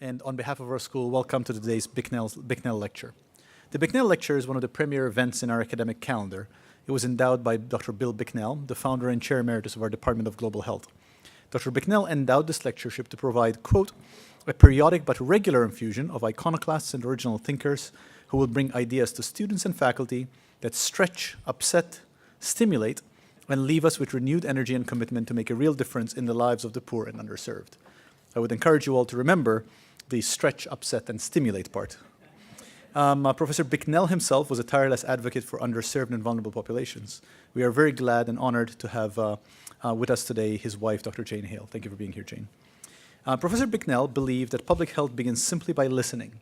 And on behalf of our school, welcome to today's Bicknell Lecture. The Bicknell Lecture is one of the premier events in our academic calendar. It was endowed by Dr. Bill Bicknell, the founder and chair emeritus of our Department of Global Health. Dr. Bicknell endowed this lectureship to provide, quote, a periodic but regular infusion of iconoclasts and original thinkers who will bring ideas to students and faculty that stretch, upset, stimulate, and leave us with renewed energy and commitment to make a real difference in the lives of the poor and underserved. I would encourage you all to remember the stretch, upset, and stimulate part. Professor Bicknell himself was a tireless advocate for underserved and vulnerable populations. We are very glad and honored to have with us today his wife, Dr. Jane Hale. Thank you for being here, Jane. Professor Bicknell believed that public health begins simply by listening.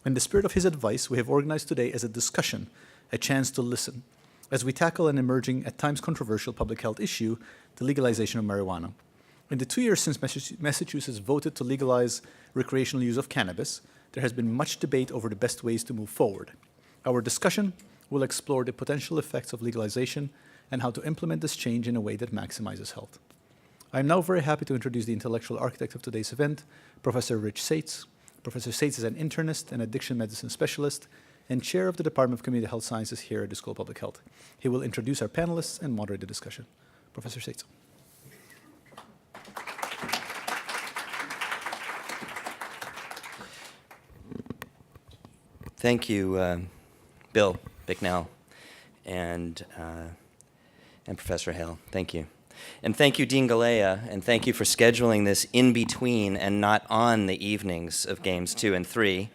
In the spirit of his advice, we have organized today as a discussion, a chance to listen, as we tackle an emerging, at times controversial public health issue, the legalization of marijuana. In the 2 years since Massachusetts voted to legalize recreational use of cannabis, there has been much debate over the best ways to move forward. Our discussion will explore the potential effects of legalization and how to implement this change in a way that maximizes health. I am now very happy to introduce the intellectual architect of today's event, Professor Rich Sates. Professor Sates is an internist and addiction medicine specialist and chair of the Department of Community Health Sciences here at the School of Public Health. He will introduce our panelists and moderate the discussion. Professor Sates. Thank you, Bill Bicknell and Professor Hale. Thank you. And thank you, Dean Galea, and thank you for scheduling this in between and not on the evenings of games 2 and 3.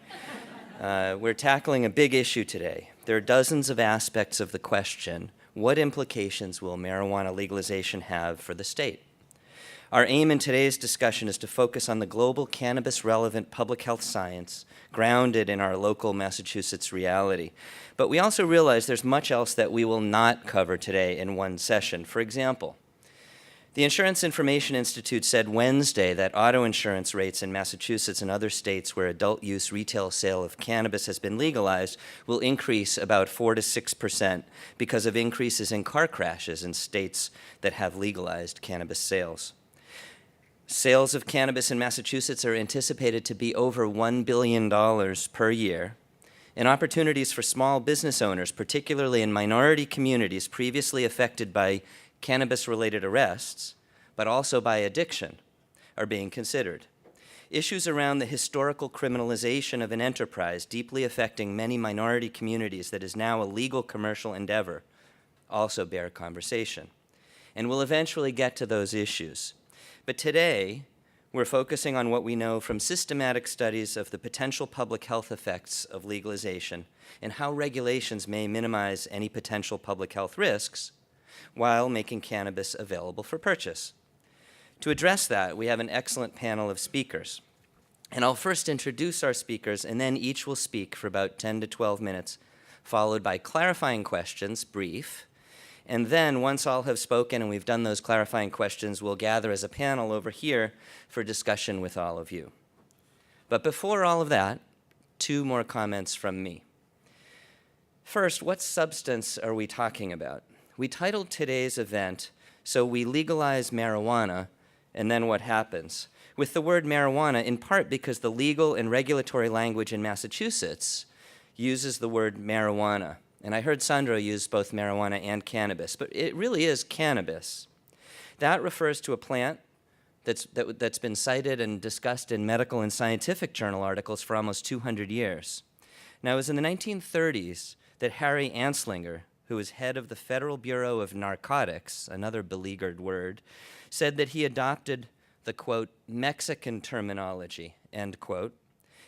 We're tackling a big issue today. There are dozens of aspects of the question, what implications will marijuana legalization have for the state? Our aim in today's discussion is to focus on the global cannabis-relevant public health science grounded in our local Massachusetts reality. But we also realize there's much else that we will not cover today in one session. For example, the Insurance Information Institute said Wednesday that auto insurance rates in Massachusetts and other states where adult use retail sale of cannabis has been legalized will increase about 4 to 6% because of increases in car crashes in states that have legalized cannabis sales. Sales of cannabis in Massachusetts are anticipated to be over $1 billion per year, and opportunities for small business owners, particularly in minority communities previously affected by cannabis-related arrests, but also by addiction, are being considered. Issues around the historical criminalization of an enterprise deeply affecting many minority communities that is now a legal commercial endeavor also bear conversation. And we'll eventually get to those issues. But today, we're focusing on what we know from systematic studies of the potential public health effects of legalization and how regulations may minimize any potential public health risks while making cannabis available for purchase. To address that, we have an excellent panel of speakers. And I'll first introduce our speakers, and then each will speak for about 10 to 12 minutes, followed by clarifying questions, brief. And then, once all have spoken and we've done those clarifying questions, we'll gather as a panel over here for discussion with all of you. But before all of that, 2 more comments from me. First, what substance are we talking about? We titled today's event, So We Legalize Marijuana, and Then What Happens? With the word marijuana, in part because the legal and regulatory language in Massachusetts uses the word marijuana. And I heard Sandro use both marijuana and cannabis, but it really is cannabis. That refers to a plant that's been cited and discussed in medical and scientific journal articles for almost 200 years. Now, it was in the 1930s that Harry Anslinger, who was head of the Federal Bureau of Narcotics, another beleaguered word, said that he adopted the, quote, Mexican terminology, end quote.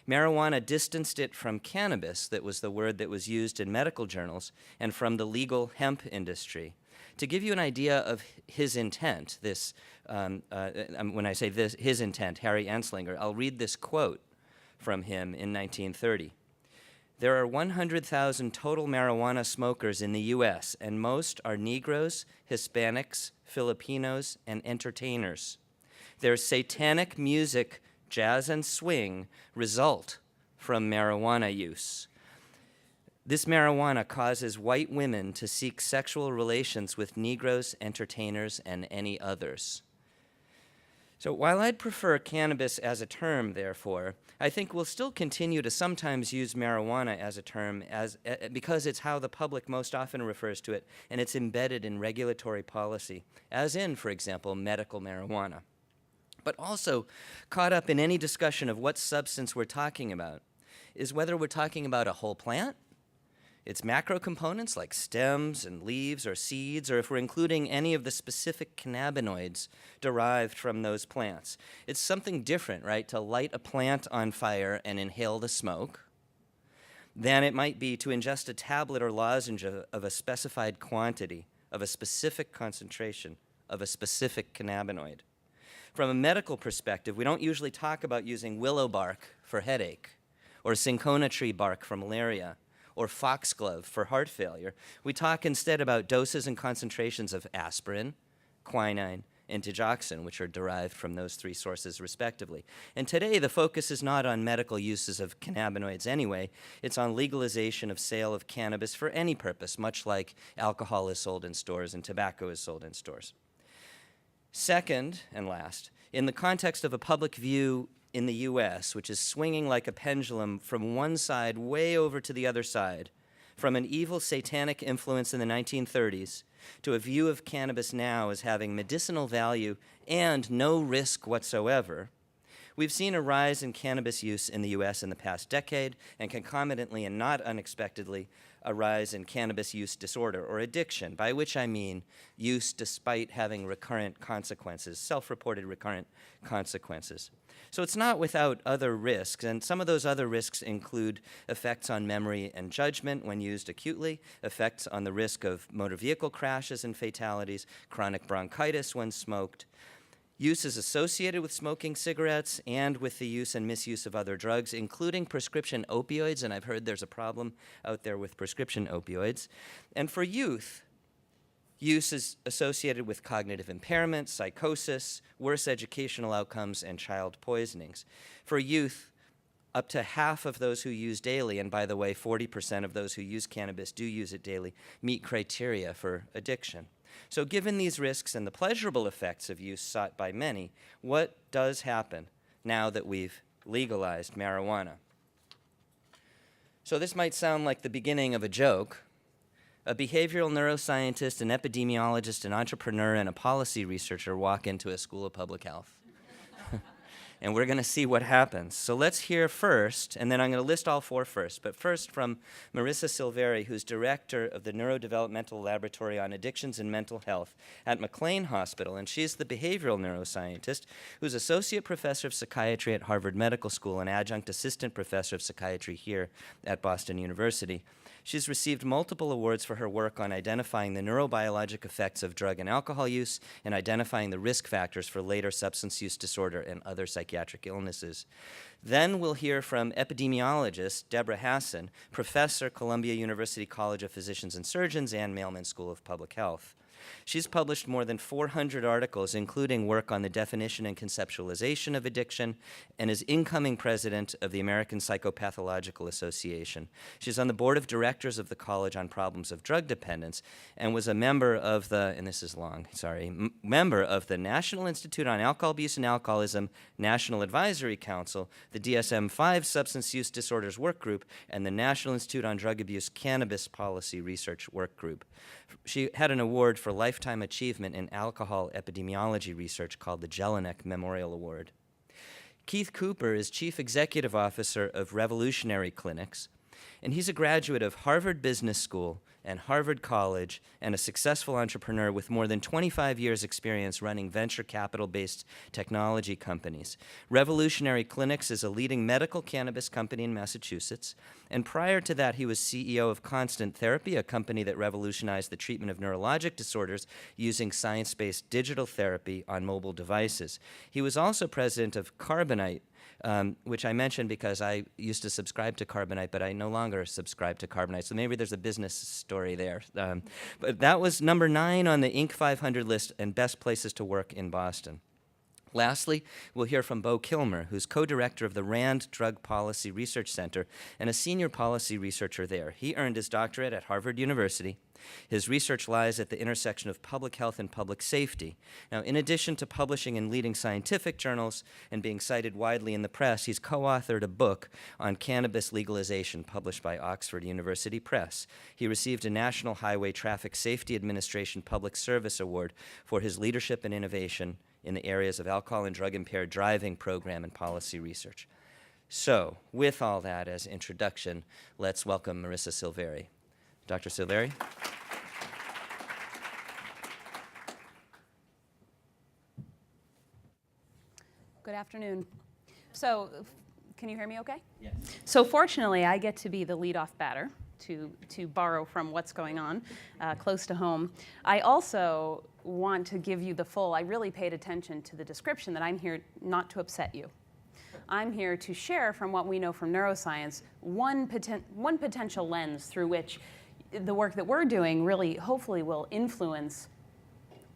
Marijuana distanced it from cannabis, that was the word that was used in medical journals, and from the legal hemp industry. To give you an idea of his intent, when I say this, his intent, Harry Anslinger, I'll read this quote from him in 1930. There are 100,000 total marijuana smokers in the U.S., and most are Negroes, Hispanics, Filipinos, and entertainers. Their satanic music, jazz and swing, result from marijuana use. This marijuana causes white women to seek sexual relations with Negroes, entertainers, and any others. So while I'd prefer cannabis as a term, therefore, I think we'll still continue to sometimes use marijuana as a term because it's how the public most often refers to it, and it's embedded in regulatory policy, as in, for example, medical marijuana. But also, caught up in any discussion of what substance we're talking about is whether we're talking about a whole plant, its macro components like stems and leaves or seeds, or if we're including any of the specific cannabinoids derived from those plants. It's something different, right, to light a plant on fire and inhale the smoke than it might be to ingest a tablet or lozenge of a specified quantity, of a specific concentration, of a specific cannabinoid. From a medical perspective, we don't usually talk about using willow bark for headache, or cinchona tree bark for malaria, or foxglove for heart failure. We talk instead about doses and concentrations of aspirin, quinine, and digoxin, which are derived from those three sources respectively. And today, the focus is not on medical uses of cannabinoids anyway. It's on legalization of sale of cannabis for any purpose, much like alcohol is sold in stores and tobacco is sold in stores. Second and last, in the context of a public view in the US, which is swinging like a pendulum from one side way over to the other side, from an evil satanic influence in the 1930s to a view of cannabis now as having medicinal value and no risk whatsoever, we've seen a rise in cannabis use in the US in the past decade, and concomitantly and not unexpectedly, a rise in cannabis use disorder or addiction, by which I mean use despite having recurrent consequences, self-reported recurrent consequences. So it's not without other risks, and some of those other risks include effects on memory and judgment when used acutely, effects on the risk of motor vehicle crashes and fatalities, chronic bronchitis when smoked. Use is associated with smoking cigarettes and with the use and misuse of other drugs, including prescription opioids, and I've heard there's a problem out there with prescription opioids. And for youth, use is associated with cognitive impairment, psychosis, worse educational outcomes, and child poisonings. For youth, up to half of those who use daily, and by the way, 40% of those who use cannabis do use it daily, meet criteria for addiction. So given these risks and the pleasurable effects of use sought by many, what does happen now that we've legalized marijuana? So this might sound like the beginning of a joke. A behavioral neuroscientist, an epidemiologist, an entrepreneur, and a policy researcher walk into a school of public health. And we're going to see what happens. So let's hear first, and then I'm going to list all four first, but first from Marissa Silveri, who's director of the Neurodevelopmental Laboratory on Addictions and Mental Health at McLean Hospital, and she's the behavioral neuroscientist who's associate professor of psychiatry at Harvard Medical School and adjunct assistant professor of psychiatry here at Boston University. She's received multiple awards for her work on identifying the neurobiologic effects of drug and alcohol use and identifying the risk factors for later substance use disorder and other psychiatric illnesses. Then we'll hear from epidemiologist Deborah Hassan, professor, Columbia University College of Physicians and Surgeons and Mailman School of Public Health. She's published more than 400 articles, including work on the definition and conceptualization of addiction, and is incoming president of the American Psychopathological Association. She's on the board of directors of the College on Problems of Drug Dependence, and was a member of the, and this is long, sorry, member of the National Institute on Alcohol Abuse and Alcoholism, National Advisory Council, the DSM-IV Substance Use Disorders Work Group, and the National Institute on Drug Abuse Cannabis Policy Research Work Group. She had an award for lifetime achievement in alcohol epidemiology research called the Jelinek Memorial Award. Keith Cooper is Chief Executive Officer of Revolutionary Clinics, and he's a graduate of Harvard Business School and Harvard College and a successful entrepreneur with more than 25 years' experience running venture capital-based technology companies. Revolutionary Clinics is a leading medical cannabis company in Massachusetts, and prior to that, he was CEO of Constant Therapy, a company that revolutionized the treatment of neurologic disorders using science-based digital therapy on mobile devices. He was also president of Carbonite, which I mentioned because I used to subscribe to Carbonite, but I no longer subscribe to Carbonite, so maybe there's a business story there. But that was number 9 on the Inc. 500 list and best places to work in Boston. Lastly, we'll hear from Bo Kilmer, who's co-director of the RAND Drug Policy Research Center and a senior policy researcher there. He earned his doctorate at Harvard University. His research lies at the intersection of public health and public safety. Now, in addition to publishing in leading scientific journals and being cited widely in the press, he's co-authored a book on cannabis legalization published by Oxford University Press. He received a National Highway Traffic Safety Administration Public Service Award for his leadership and innovation in the areas of alcohol and drug-impaired driving program and policy research. So, with all that as introduction, let's welcome Marissa Silveri. Dr. Silveri? Good afternoon. So, can you hear me okay? Yes. So fortunately, I get to be the lead-off batter, to borrow from what's going on close to home. I also want to give you the full, I really paid attention to the description that I'm here not to upset you. I'm here to share from what we know from neuroscience, one potential lens through which the work that we're doing really hopefully will influence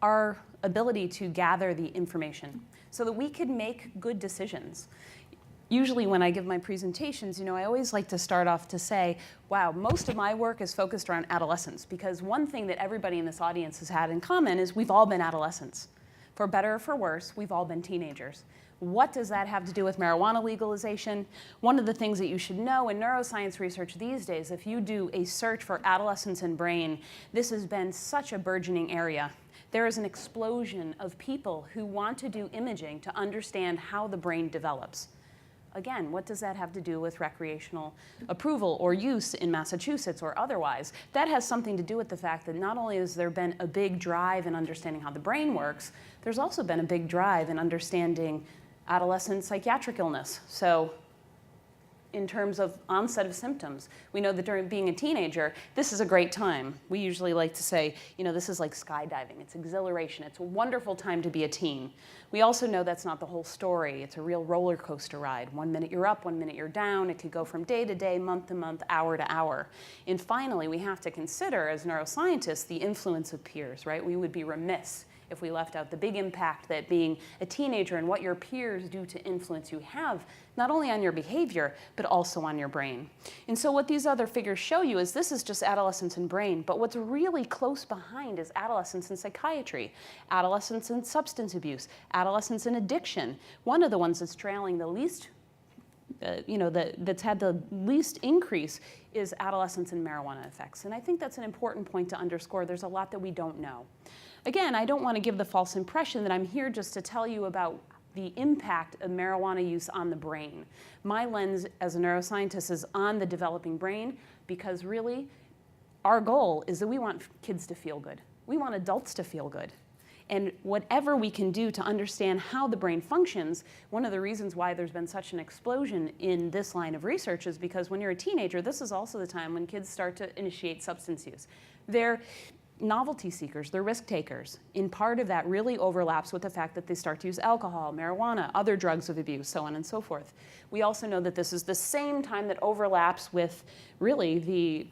our ability to gather the information so that we could make good decisions. Usually when I give my presentations, I always like to start off to say, wow, most of my work is focused around adolescence, because one thing that everybody in this audience has had in common is we've all been adolescents. For better or for worse, we've all been teenagers. What does that have to do with marijuana legalization? One of the things that you should know in neuroscience research these days, if you do a search for adolescence and brain, this has been such a burgeoning area. There is an explosion of people who want to do imaging to understand how the brain develops. Again, what does that have to do with recreational approval or use in Massachusetts or otherwise? That has something to do with the fact that not only has there been a big drive in understanding how the brain works, there's also been a big drive in understanding adolescent psychiatric illness. So in terms of onset of symptoms, we know that during being a teenager, this is a great time. We usually like to say, this is like skydiving. It's exhilaration. It's a wonderful time to be a teen. We also know that's not the whole story. It's a real roller coaster ride. 1 minute you're up, 1 minute you're down. It could go from day to day, month to month, hour to hour. And finally, we have to consider, as neuroscientists, the influence of peers, right? We would be remiss if we left out the big impact that being a teenager and what your peers do to influence you have, not only on your behavior, but also on your brain. And so what these other figures show you is this is just adolescence and brain, but what's really close behind is adolescence and psychiatry, adolescence and substance abuse, adolescence and addiction. One of the ones that's trailing the least that's had the least increase is adolescence and marijuana effects. And I think that's an important point to underscore. There's a lot that we don't know. Again, I don't want to give the false impression that I'm here just to tell you about the impact of marijuana use on the brain. My lens as a neuroscientist is on the developing brain, because really our goal is that we want kids to feel good. We want adults to feel good. And whatever we can do to understand how the brain functions, one of the reasons why there's been such an explosion in this line of research is because when you're a teenager, this is also the time when kids start to initiate substance use. They're novelty seekers, they're risk takers. And part of that really overlaps with the fact that they start to use alcohol, marijuana, other drugs of abuse, so on and so forth. We also know that this is the same time that overlaps with really the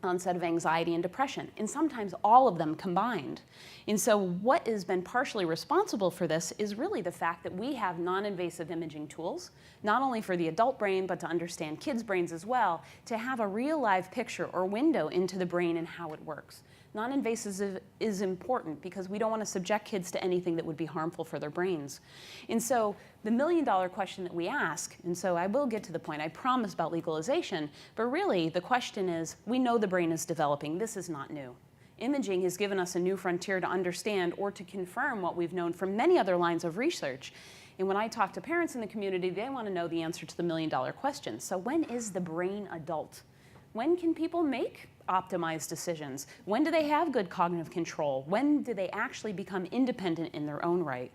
onset of anxiety and depression, and sometimes all of them combined. And so what has been partially responsible for this is really the fact that we have non-invasive imaging tools, not only for the adult brain, but to understand kids' brains as well, to have a real live picture or window into the brain and how it works. Non-invasive is important because we don't want to subject kids to anything that would be harmful for their brains. And so the million-dollar question that we ask, and so I will get to the point, I promise, about legalization, but really the question is, we know the brain is developing. This is not new. Imaging has given us a new frontier to understand or to confirm what we've known from many other lines of research. And when I talk to parents in the community, they want to know the answer to the million-dollar question. So when is the brain adult? When can people make optimized decisions? When do they have good cognitive control? When do they actually become independent in their own right?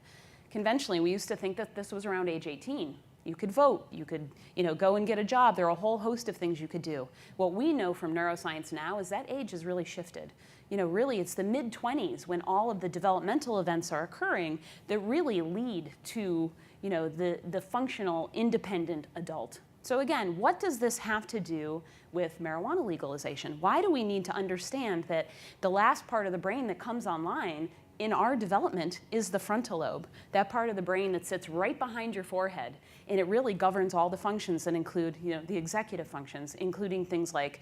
Conventionally, we used to think that this was around age 18. You could vote, you could go and get a job. There are a whole host of things you could do. What we know from neuroscience now is that age has really shifted. Really it's the mid-20s when all of the developmental events are occurring that really lead to the functional independent adult. So again, what does this have to do with marijuana legalization? Why do we need to understand that the last part of the brain that comes online in our development is the frontal lobe, that part of the brain that sits right behind your forehead, and it really governs all the functions that include, the executive functions, including things like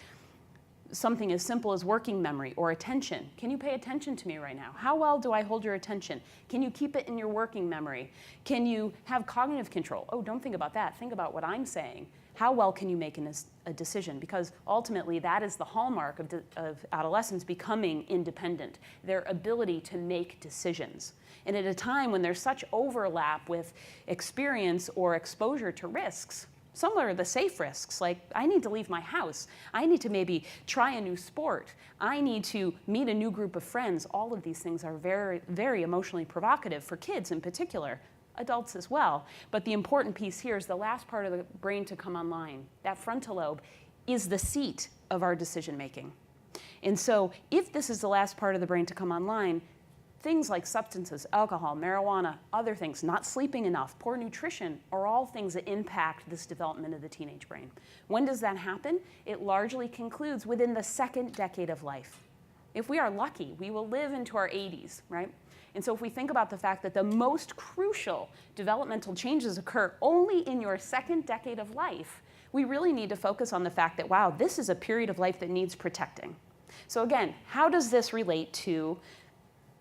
something as simple as working memory or attention. Can you pay attention to me right now? How well do I hold your attention? Can you keep it in your working memory? Can you have cognitive control? Oh, don't think about that. Think about what I'm saying. How well can you make a decision? Because ultimately, that is the hallmark of adolescents becoming independent, their ability to make decisions. And at a time when there's such overlap with experience or exposure to risks, some are the safe risks, like I need to leave my house. I need to maybe try a new sport. I need to meet a new group of friends. All of these things are very, very emotionally provocative for kids in particular, adults as well. But the important piece here is the last part of the brain to come online. That frontal lobe is the seat of our decision making. And so if this is the last part of the brain to come online, things like substances, alcohol, marijuana, other things, not sleeping enough, poor nutrition, are all things that impact this development of the teenage brain. When does that happen? It largely concludes within the second decade of life. If we are lucky, we will live into our 80s, right? And so if we think about the fact that the most crucial developmental changes occur only in your second decade of life, we really need to focus on the fact that, wow, this is a period of life that needs protecting. So again, how does this relate to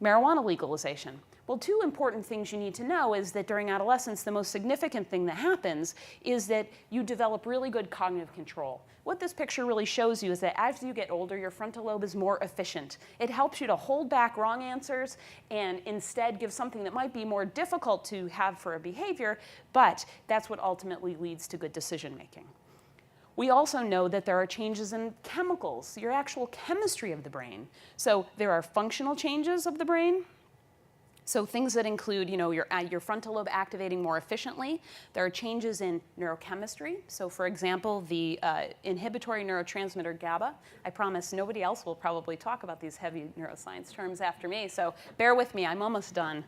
marijuana legalization? Well, two important things you need to know is that during adolescence, the most significant thing that happens is that you develop really good cognitive control. What this picture really shows you is that as you get older, your frontal lobe is more efficient. It helps you to hold back wrong answers and instead give something that might be more difficult to have for a behavior, but that's what ultimately leads to good decision making. We also know that there are changes in chemicals, your actual chemistry of the brain. So there are functional changes of the brain. So things that include, your frontal lobe activating more efficiently. There are changes in neurochemistry. So for example, the inhibitory neurotransmitter GABA. I promise nobody else will probably talk about these heavy neuroscience terms after me, so bear with me, I'm almost done.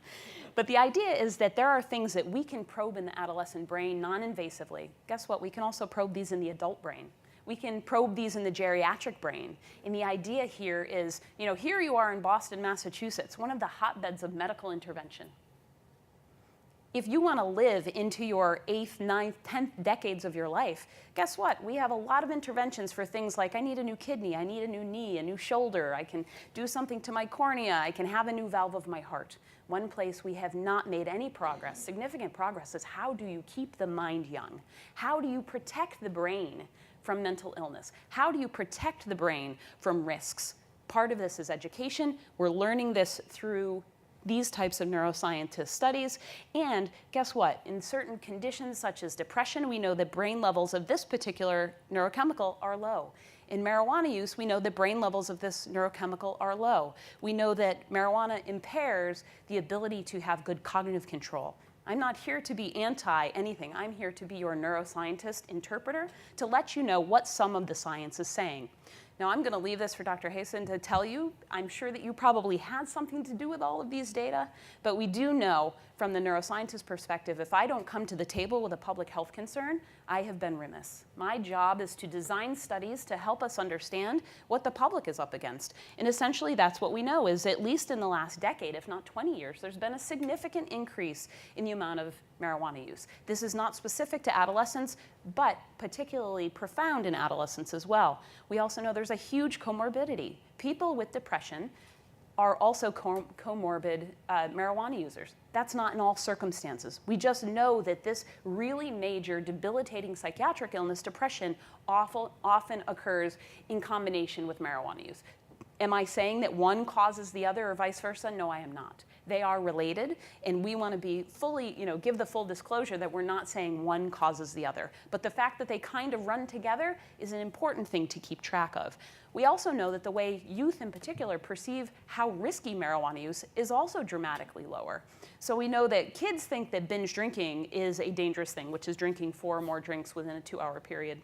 But the idea is that there are things that we can probe in the adolescent brain non-invasively. Guess what? We can also probe these in the adult brain. We can probe these in the geriatric brain. And the idea here is, here you are in Boston, Massachusetts, one of the hotbeds of medical intervention. If you want to live into your 8th, 9th, 10th decades of your life, guess what? We have a lot of interventions for things like I need a new kidney, I need a new knee, a new shoulder, I can do something to my cornea, I can have a new valve of my heart. One place we have not made any progress, significant progress, is how do you keep the mind young? How do you protect the brain from mental illness? How do you protect the brain from risks? Part of this is education. We're learning this through these types of neuroscientist studies. And guess what? In certain conditions such as depression, we know that brain levels of this particular neurochemical are low. In marijuana use, we know that brain levels of this neurochemical are low. We know that marijuana impairs the ability to have good cognitive control. I'm not here to be anti-anything. I'm here to be your neuroscientist interpreter to let you know what some of the science is saying. Now, I'm going to leave this for Dr. Hayson to tell you. I'm sure that you probably had something to do with all of these data, but we do know from the neuroscientist perspective, if I don't come to the table with a public health concern, I have been remiss. My job is to design studies to help us understand what the public is up against. And essentially, that's what we know is, at least in the last decade, if not 20 years, there's been a significant increase in the amount of marijuana use. This is not specific to adolescents, but particularly profound in adolescents as well. We also know there's a huge comorbidity. People with depression are also comorbid marijuana users. That's not in all circumstances. We just know that this really major debilitating psychiatric illness, depression, often occurs in combination with marijuana use. Am I saying that one causes the other or vice versa? No, I am not. They are related, and we want to be fully, give the full disclosure that we're not saying one causes the other. But the fact that they kind of run together is an important thing to keep track of. We also know that the way youth in particular perceive how risky marijuana use is also dramatically lower. So we know that kids think that binge drinking is a dangerous thing, which is drinking 4 or more drinks within a 2-hour period.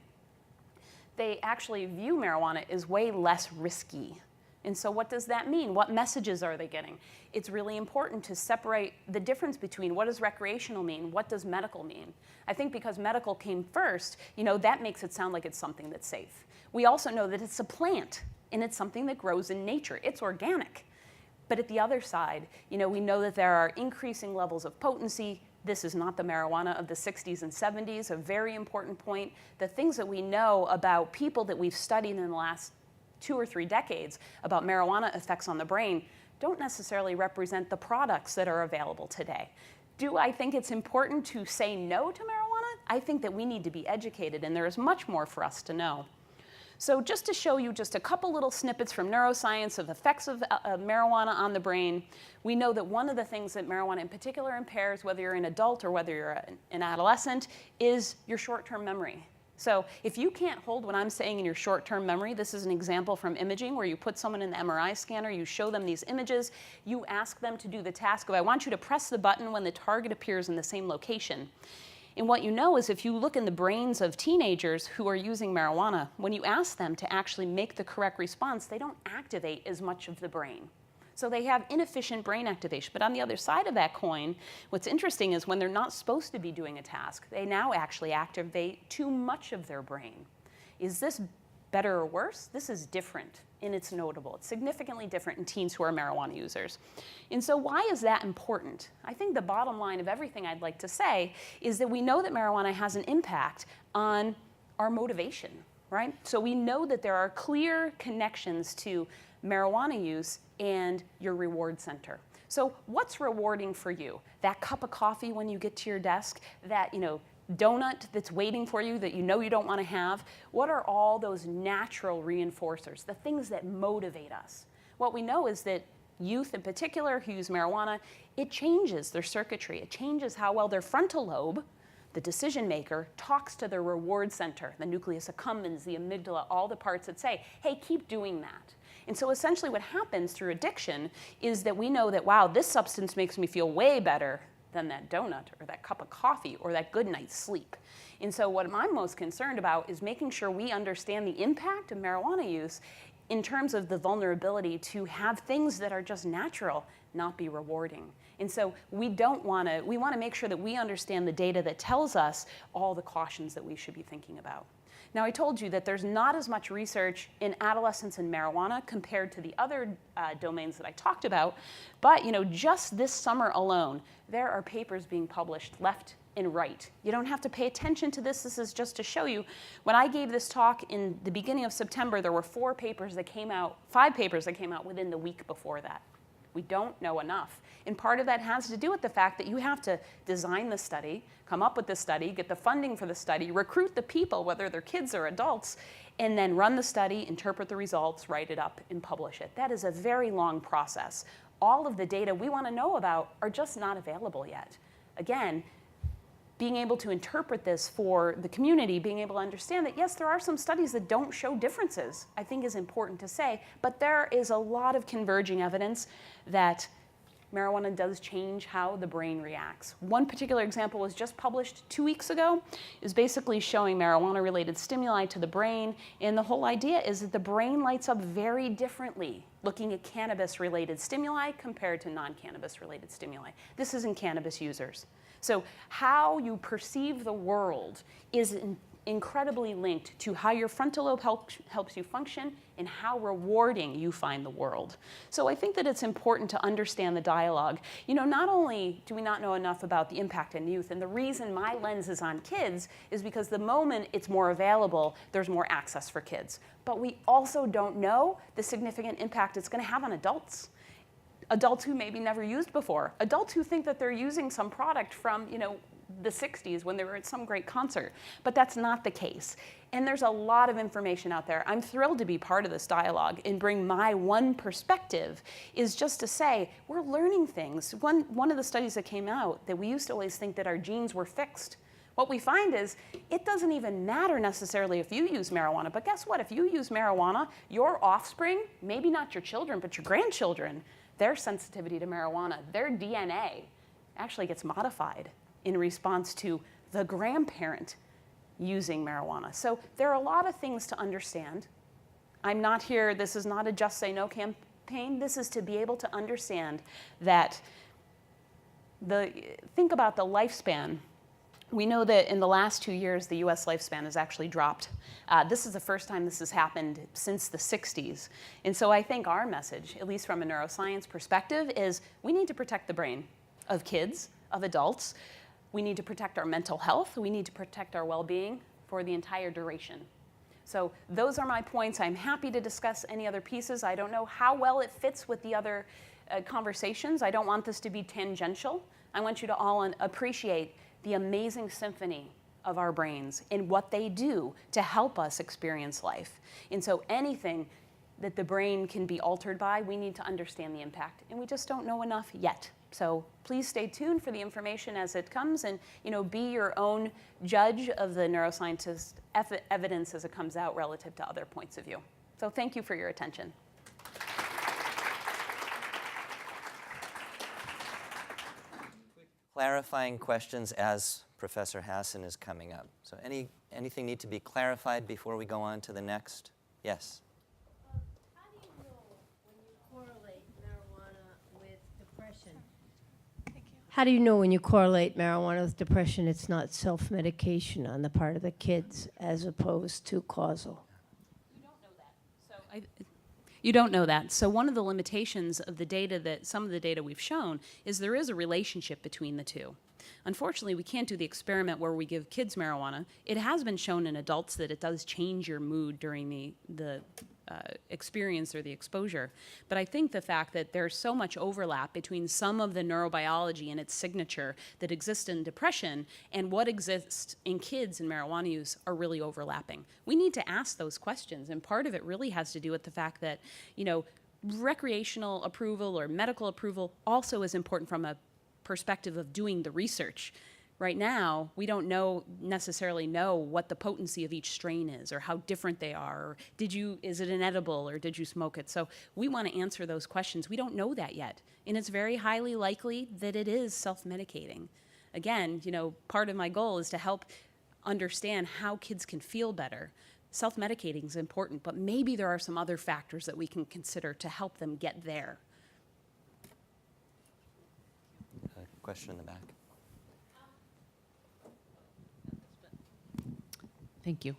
They actually view marijuana as way less risky. And so what does that mean? What messages are they getting? It's really important to separate the difference between what does recreational mean, what does medical mean. I think because medical came first, that makes it sound like it's something that's safe. We also know that it's a plant, and it's something that grows in nature. It's organic. But at the other side, we know that there are increasing levels of potency. This is not the marijuana of the 60s and 70s, a very important point. The things that we know about people that we've studied in the last 2 or 3 decades about marijuana effects on the brain don't necessarily represent the products that are available today. Do I think it's important to say no to marijuana? I think that we need to be educated, and there is much more for us to know. So just to show you just a couple little snippets from neuroscience of effects of marijuana on the brain, we know that one of the things that marijuana in particular impairs, whether you're an adult or whether you're an adolescent, is your short-term memory. So if you can't hold what I'm saying in your short-term memory, this is an example from imaging where you put someone in the MRI scanner, you show them these images, you ask them to do the task of, I want you to press the button when the target appears in the same location. And what you know is if you look in the brains of teenagers who are using marijuana, when you ask them to actually make the correct response, they don't activate as much of the brain. So they have inefficient brain activation. But on the other side of that coin, what's interesting is when they're not supposed to be doing a task, they now actually activate too much of their brain. Is this better or worse? This is different, and it's notable. It's significantly different in teens who are marijuana users. And so why is that important? I think the bottom line of everything I'd like to say is that we know that marijuana has an impact on our motivation, right? So we know that there are clear connections to marijuana use and your reward center. So what's rewarding for you? That cup of coffee when you get to your desk, that donut that's waiting for you that you don't want to have? What are all those natural reinforcers, the things that motivate us? What we know is that youth in particular who use marijuana, it changes their circuitry. It changes how well their frontal lobe, the decision maker, talks to their reward center, the nucleus accumbens, the amygdala, all the parts that say, hey, keep doing that. And so essentially what happens through addiction is that we know that, wow, this substance makes me feel way better than that donut or that cup of coffee or that good night's sleep. And so what I'm most concerned about is making sure we understand the impact of marijuana use in terms of the vulnerability to have things that are just natural not be rewarding. And so we want to make sure that we understand the data that tells us all the cautions that we should be thinking about. Now, I told you that there's not as much research in adolescence and marijuana compared to the other domains that I talked about, but just this summer alone, there are papers being published left and right. You don't have to pay attention to this. This is just to show you. When I gave this talk in the beginning of September, there were 5 papers that came out within the week before that. We don't know enough. And part of that has to do with the fact that you have to design the study, come up with the study, get the funding for the study, recruit the people, whether they're kids or adults, and then run the study, interpret the results, write it up, and publish it. That is a very long process. All of the data we want to know about are just not available yet. Again, being able to interpret this for the community, being able to understand that, yes, there are some studies that don't show differences, I think is important to say, but there is a lot of converging evidence that marijuana does change how the brain reacts. One particular example was just published 2 weeks ago. It was basically showing marijuana-related stimuli to the brain, and the whole idea is that the brain lights up very differently looking at cannabis-related stimuli compared to non-cannabis-related stimuli. This is in cannabis users. So how you perceive the world is incredibly linked to how your frontal lobe helps you function and how rewarding you find the world. So I think that it's important to understand the dialogue. Not only do we not know enough about the impact on youth, and the reason my lens is on kids is because the moment it's more available, there's more access for kids. But we also don't know the significant impact it's going to have on adults. Adults who maybe never used before, adults who think that they're using some product from, the 60s when they were at some great concert. But that's not the case. And there's a lot of information out there. I'm thrilled to be part of this dialogue and bring my one perspective is just to say, we're learning things. One of the studies that came out that we used to always think that our genes were fixed. What we find is it doesn't even matter necessarily if you use marijuana, but guess what? If you use marijuana, your offspring, maybe not your children, but your grandchildren, their sensitivity to marijuana, their DNA actually gets modified in response to the grandparent using marijuana. So there are a lot of things to understand. I'm not here, this is not a Just Say No campaign. This is to be able to understand that think about the lifespan We know that in the last 2 years, the US lifespan has actually dropped. This is the first time this has happened since the 60s. And so I think our message, at least from a neuroscience perspective, is we need to protect the brain of kids, of adults. We need to protect our mental health. We need to protect our well-being for the entire duration. So those are my points. I'm happy to discuss any other pieces. I don't know how well it fits with the other conversations. I don't want this to be tangential. I want you to all appreciate the amazing symphony of our brains and what they do to help us experience life. And so anything that the brain can be altered by, we need to understand the impact. And we just don't know enough yet. So please stay tuned for the information as it comes, and be your own judge of the neuroscientist evidence as it comes out relative to other points of view. So thank you for your attention. Clarifying questions as Professor Hassan is coming up. So anything need to be clarified before we go on to the next? Yes? How do you know when you correlate marijuana with depression? Thank you. How do you know when you correlate marijuana with depression, it's not self-medication on the part of the kids as opposed to causal? You don't know that. You don't know that. So one of the limitations of the data that some of the data we've shown is there is a relationship between the two. Unfortunately, we can't do the experiment where we give kids marijuana. It has been shown in adults that it does change your mood during the experience or the exposure. But I think the fact that there's so much overlap between some of the neurobiology and its signature that exists in depression and what exists in kids and marijuana use are really overlapping. We need to ask those questions, and part of it really has to do with the fact that, recreational approval or medical approval also is important from a perspective of doing the research. Right now, we don't necessarily know what the potency of each strain is or how different they are. Or is it an edible or did you smoke it? So we want to answer those questions. We don't know that yet. And it's very highly likely that it is self-medicating. Again, part of my goal is to help understand how kids can feel better. Self-medicating is important, but maybe there are some other factors that we can consider to help them get there. A question in the back. Thank you.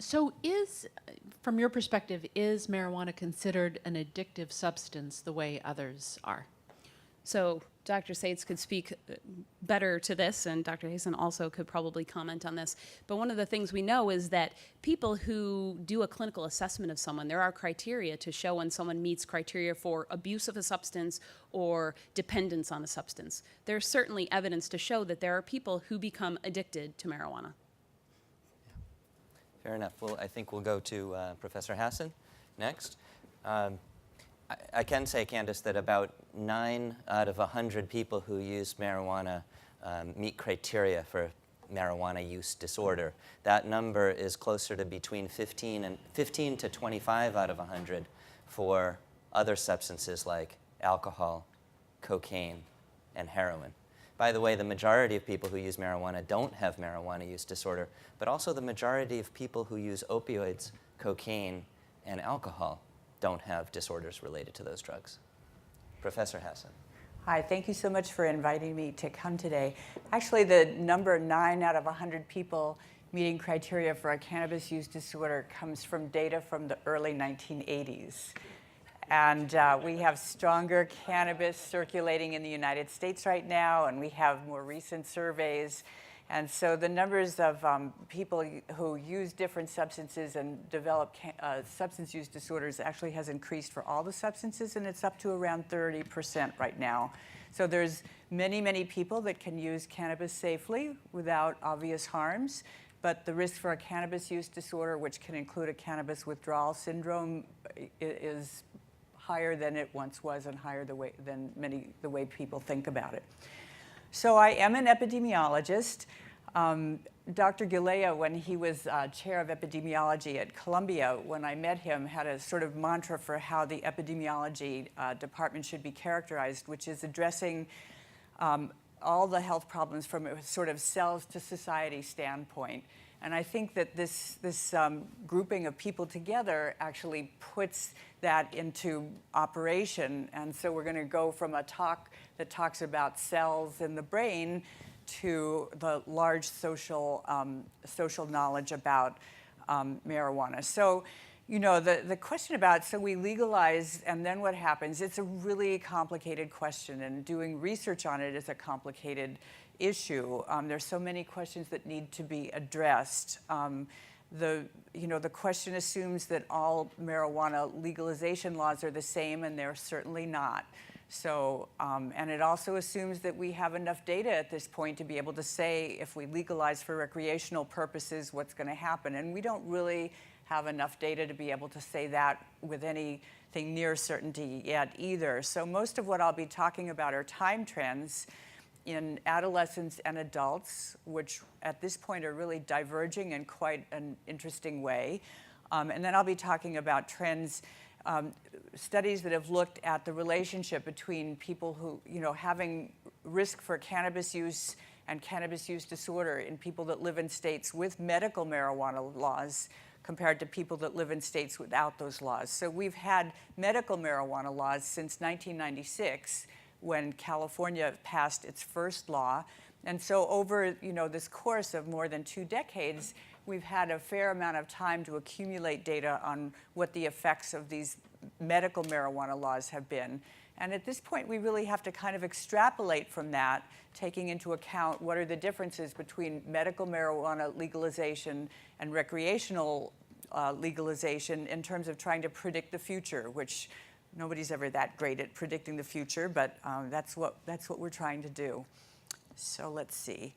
So from your perspective, is marijuana considered an addictive substance the way others are? So Dr. Sates could speak better to this, and Dr. Hassan also could probably comment on this. But one of the things we know is that people who do a clinical assessment of someone, there are criteria to show when someone meets criteria for abuse of a substance or dependence on a substance. There's certainly evidence to show that there are people who become addicted to marijuana. Fair enough. Well, I think we'll go to Professor Hassan next. I can say, Candace, that about 9 out of 100 people who use marijuana meet criteria for marijuana use disorder. That number is closer to between 15 to 25 out of 100 for other substances like alcohol, cocaine, and heroin. By the way, the majority of people who use marijuana don't have marijuana use disorder, but also the majority of people who use opioids, cocaine, and alcohol don't have disorders related to those drugs. Professor Hassan. Hi, thank you so much for inviting me to come today. Actually, the number 9 out of 100 people meeting criteria for a cannabis use disorder comes from data from the early 1980s. And we have stronger cannabis circulating in the United States right now, and we have more recent surveys. And so the numbers of people who use different substances and develop substance use disorders actually has increased for all the substances, and it's up to around 30% right now. So there's many, many people that can use cannabis safely without obvious harms, but the risk for a cannabis use disorder, which can include a cannabis withdrawal syndrome, is higher than it once was and higher than the way people think about it. So I am an epidemiologist. Dr. Galea, when he was chair of epidemiology at Columbia, when I met him, had a sort of mantra for how the epidemiology department should be characterized, which is addressing all the health problems from a sort of cells to society standpoint. And I think that this grouping of people together actually puts that into operation. And so we're going to go from a talk that talks about cells in the brain to the large social knowledge about marijuana. So, you know, the question about, so we legalize and then what happens, it's a really complicated question, and doing research on it is a complicated issue. There's so many questions that need to be addressed. The question assumes that all marijuana legalization laws are the same, and they're certainly not. So, and it also assumes that we have enough data at this point to be able to say if we legalize for recreational purposes, what's going to happen. And we don't really have enough data to be able to say that with anything near certainty yet either. So most of what I'll be talking about are time trends in adolescents and adults, which at this point are really diverging in quite an interesting way. And then I'll be talking about trends, studies that have looked at the relationship between people who, you know, having risk for cannabis use and cannabis use disorder in people that live in states with medical marijuana laws compared to people that live in states without those laws. So we've had medical marijuana laws since 1996, when California passed its first law. And so over, you know, this course of more than 2 decades, we've had a fair amount of time to accumulate data on what the effects of these medical marijuana laws have been. And at this point, we really have to kind of extrapolate from that, taking into account what are the differences between medical marijuana legalization and recreational legalization in terms of trying to predict the future, which nobody's ever that great at predicting the future, but that's what we're trying to do. So let's see.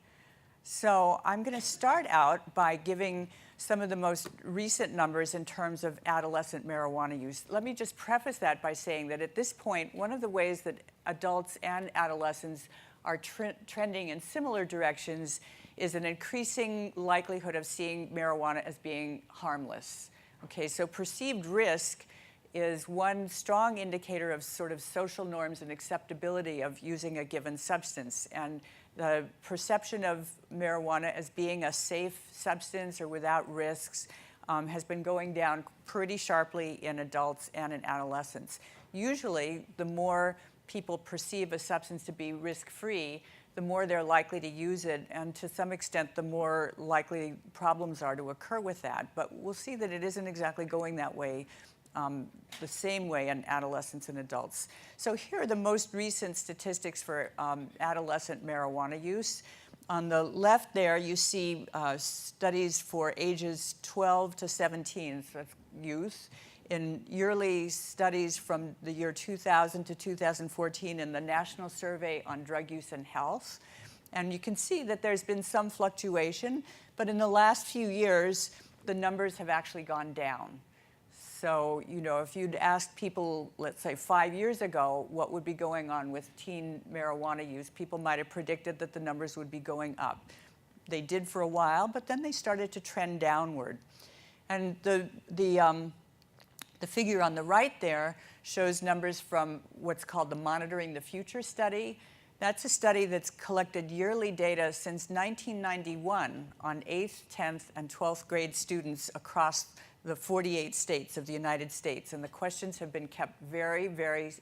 So I'm going to start out by giving some of the most recent numbers in terms of adolescent marijuana use. Let me just preface that by saying that at this point, one of the ways that adults and adolescents are trending in similar directions is an increasing likelihood of seeing marijuana as being harmless. Okay, so perceived risk is one strong indicator of sort of social norms and acceptability of using a given substance. And the perception of marijuana as being a safe substance or without risks has been going down pretty sharply in adults and in adolescents. Usually, the more people perceive a substance to be risk-free, the more they're likely to use it, and to some extent, the more likely problems are to occur with that. But we'll see that it isn't exactly going that way, the same way in adolescents and adults. So here are the most recent statistics for adolescent marijuana use. On the left there, you see studies for ages 12 to 17, so that's youth, in yearly studies from the year 2000 to 2014 in the National Survey on Drug Use and Health. And you can see that there's been some fluctuation, but in the last few years, the numbers have actually gone down. So, you know, if you'd asked people, let's say 5 years ago, what would be going on with teen marijuana use, people might have predicted that the numbers would be going up. They did for a while, but then they started to trend downward. And the figure on the right there shows numbers from what's called the Monitoring the Future study. That's a study that's collected yearly data since 1991 on 8th, 10th, and 12th grade students across the 48 states of the United States. And the questions have been kept very, very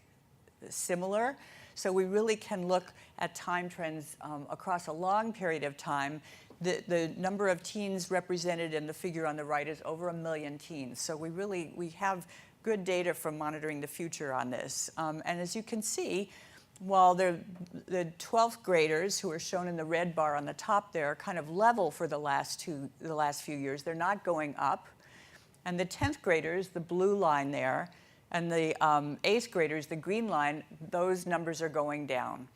similar. So we really can look at time trends across a long period of time. The number of teens represented in the figure on the right is over 1 million teens. So we have good data from Monitoring the Future on this. And as you can see, while the 12th graders, who are shown in the red bar on the top there, are kind of level for the last few years, they're not going up. And the 10th graders, the blue line there, and the 8th graders, the green line, those numbers are going down.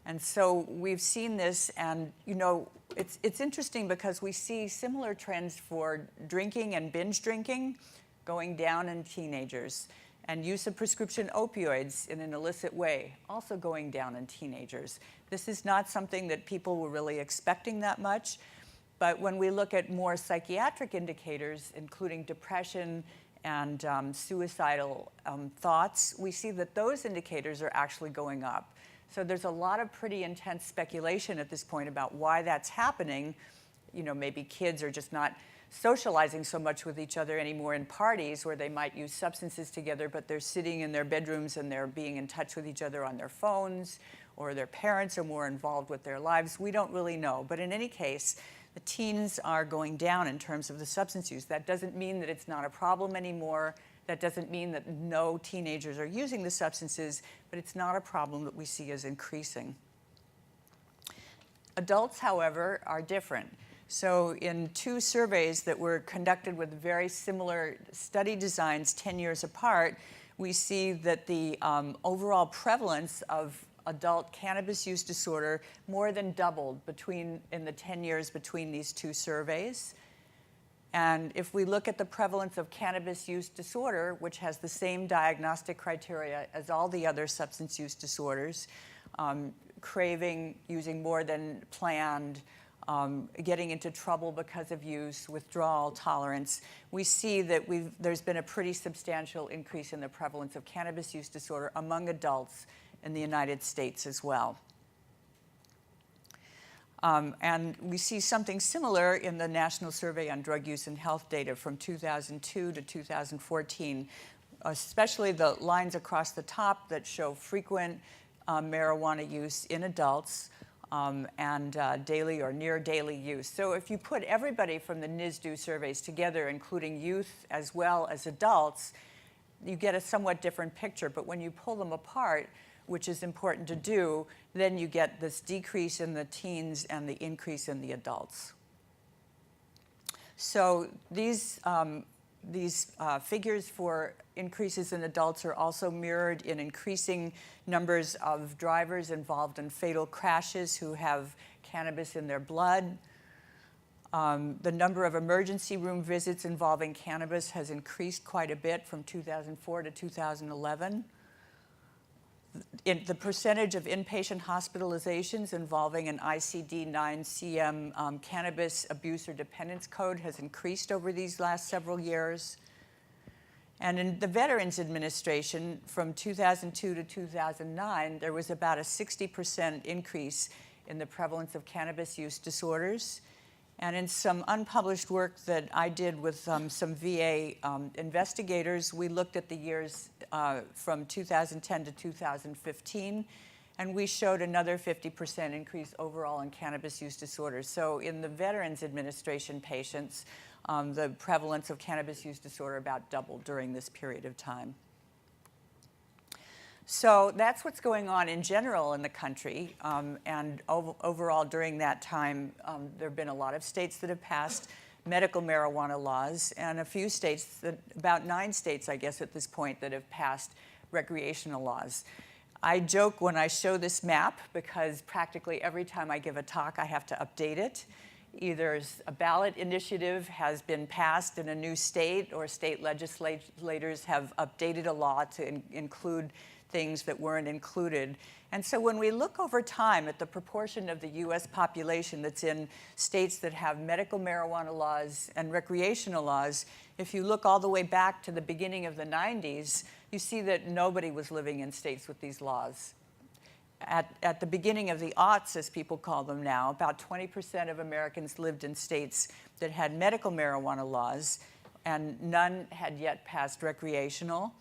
And so we've seen this, and you know, it's interesting because we see similar trends for drinking and binge drinking going down in teenagers, and use of prescription opioids in an illicit way also going down in teenagers. This is not something that people were really expecting that much. But when we look at more psychiatric indicators, including depression and suicidal thoughts, we see that those indicators are actually going up. So there's a lot of pretty intense speculation at this point about why that's happening. You know, maybe kids are just not socializing so much with each other anymore in parties where they might use substances together, but they're sitting in their bedrooms and they're being in touch with each other on their phones. or their parents are more involved with their lives. We don't really know. But in any case, the teens are going down in terms of the substance use. That doesn't mean that it's not a problem anymore. That doesn't mean that no teenagers are using the substances, but it's not a problem that we see as increasing. Adults, however, are different. So in 2 surveys that were conducted with very similar study designs 10 years apart, we see that the overall prevalence of adult cannabis use disorder more than doubled in the 10 years between these 2 surveys. And if we look at the prevalence of cannabis use disorder, which has the same diagnostic criteria as all the other substance use disorders, craving, using more than planned, getting into trouble because of use, withdrawal tolerance, we see that there's been a pretty substantial increase in the prevalence of cannabis use disorder among adults in the United States as well. And we see something similar in the National Survey on Drug Use and Health data from 2002 to 2014, especially the lines across the top that show frequent marijuana use in adults and daily or near daily use. So if you put everybody from the NSDUH surveys together, including youth as well as adults, you get a somewhat different picture. But when you pull them apart, which is important to do, then you get this decrease in the teens and the increase in the adults. So these figures for increases in adults are also mirrored in increasing numbers of drivers involved in fatal crashes who have cannabis in their blood. The number of emergency room visits involving cannabis has increased quite a bit from 2004 to 2011. The percentage of inpatient hospitalizations involving an ICD-9-CM cannabis abuse or dependence code has increased over these last several years. And in the Veterans Administration, from 2002 to 2009, there was about a 60% increase in the prevalence of cannabis use disorders. And in some unpublished work that I did with some VA investigators, we looked at the years from 2010 to 2015, and we showed another 50% increase overall in cannabis use disorders. So in the Veterans Administration patients, the prevalence of cannabis use disorder about doubled during this period of time. So that's what's going on in general in the country. And overall, during that time, there have been a lot of states that have passed medical marijuana laws, and a few states, about 9 states, I guess, at this point, that have passed recreational laws. I joke when I show this map because practically every time I give a talk, I have to update it. Either a ballot initiative has been passed in a new state, or state legislators have updated a law to include things that weren't included. And so when we look over time at the proportion of the US population that's in states that have medical marijuana laws and recreational laws, if you look all the way back to the beginning of the 90s, you see that nobody was living in states with these laws. At the beginning of the aughts, as people call them now, about 20% of Americans lived in states that had medical marijuana laws, and none had yet passed recreational.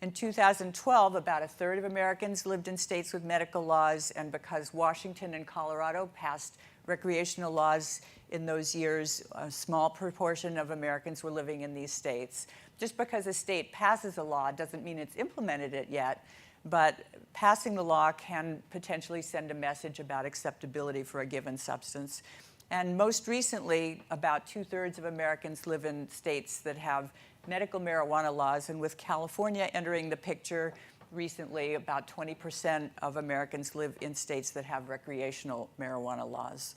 In 2012, about a third of Americans lived in states with medical laws, and because Washington and Colorado passed recreational laws in those years, a small proportion of Americans were living in these states. Just because a state passes a law doesn't mean it's implemented it yet, but passing the law can potentially send a message about acceptability for a given substance. And most recently, about 2/3 of Americans live in states that have medical marijuana laws, and with California entering the picture recently, about 20% of Americans live in states that have recreational marijuana laws.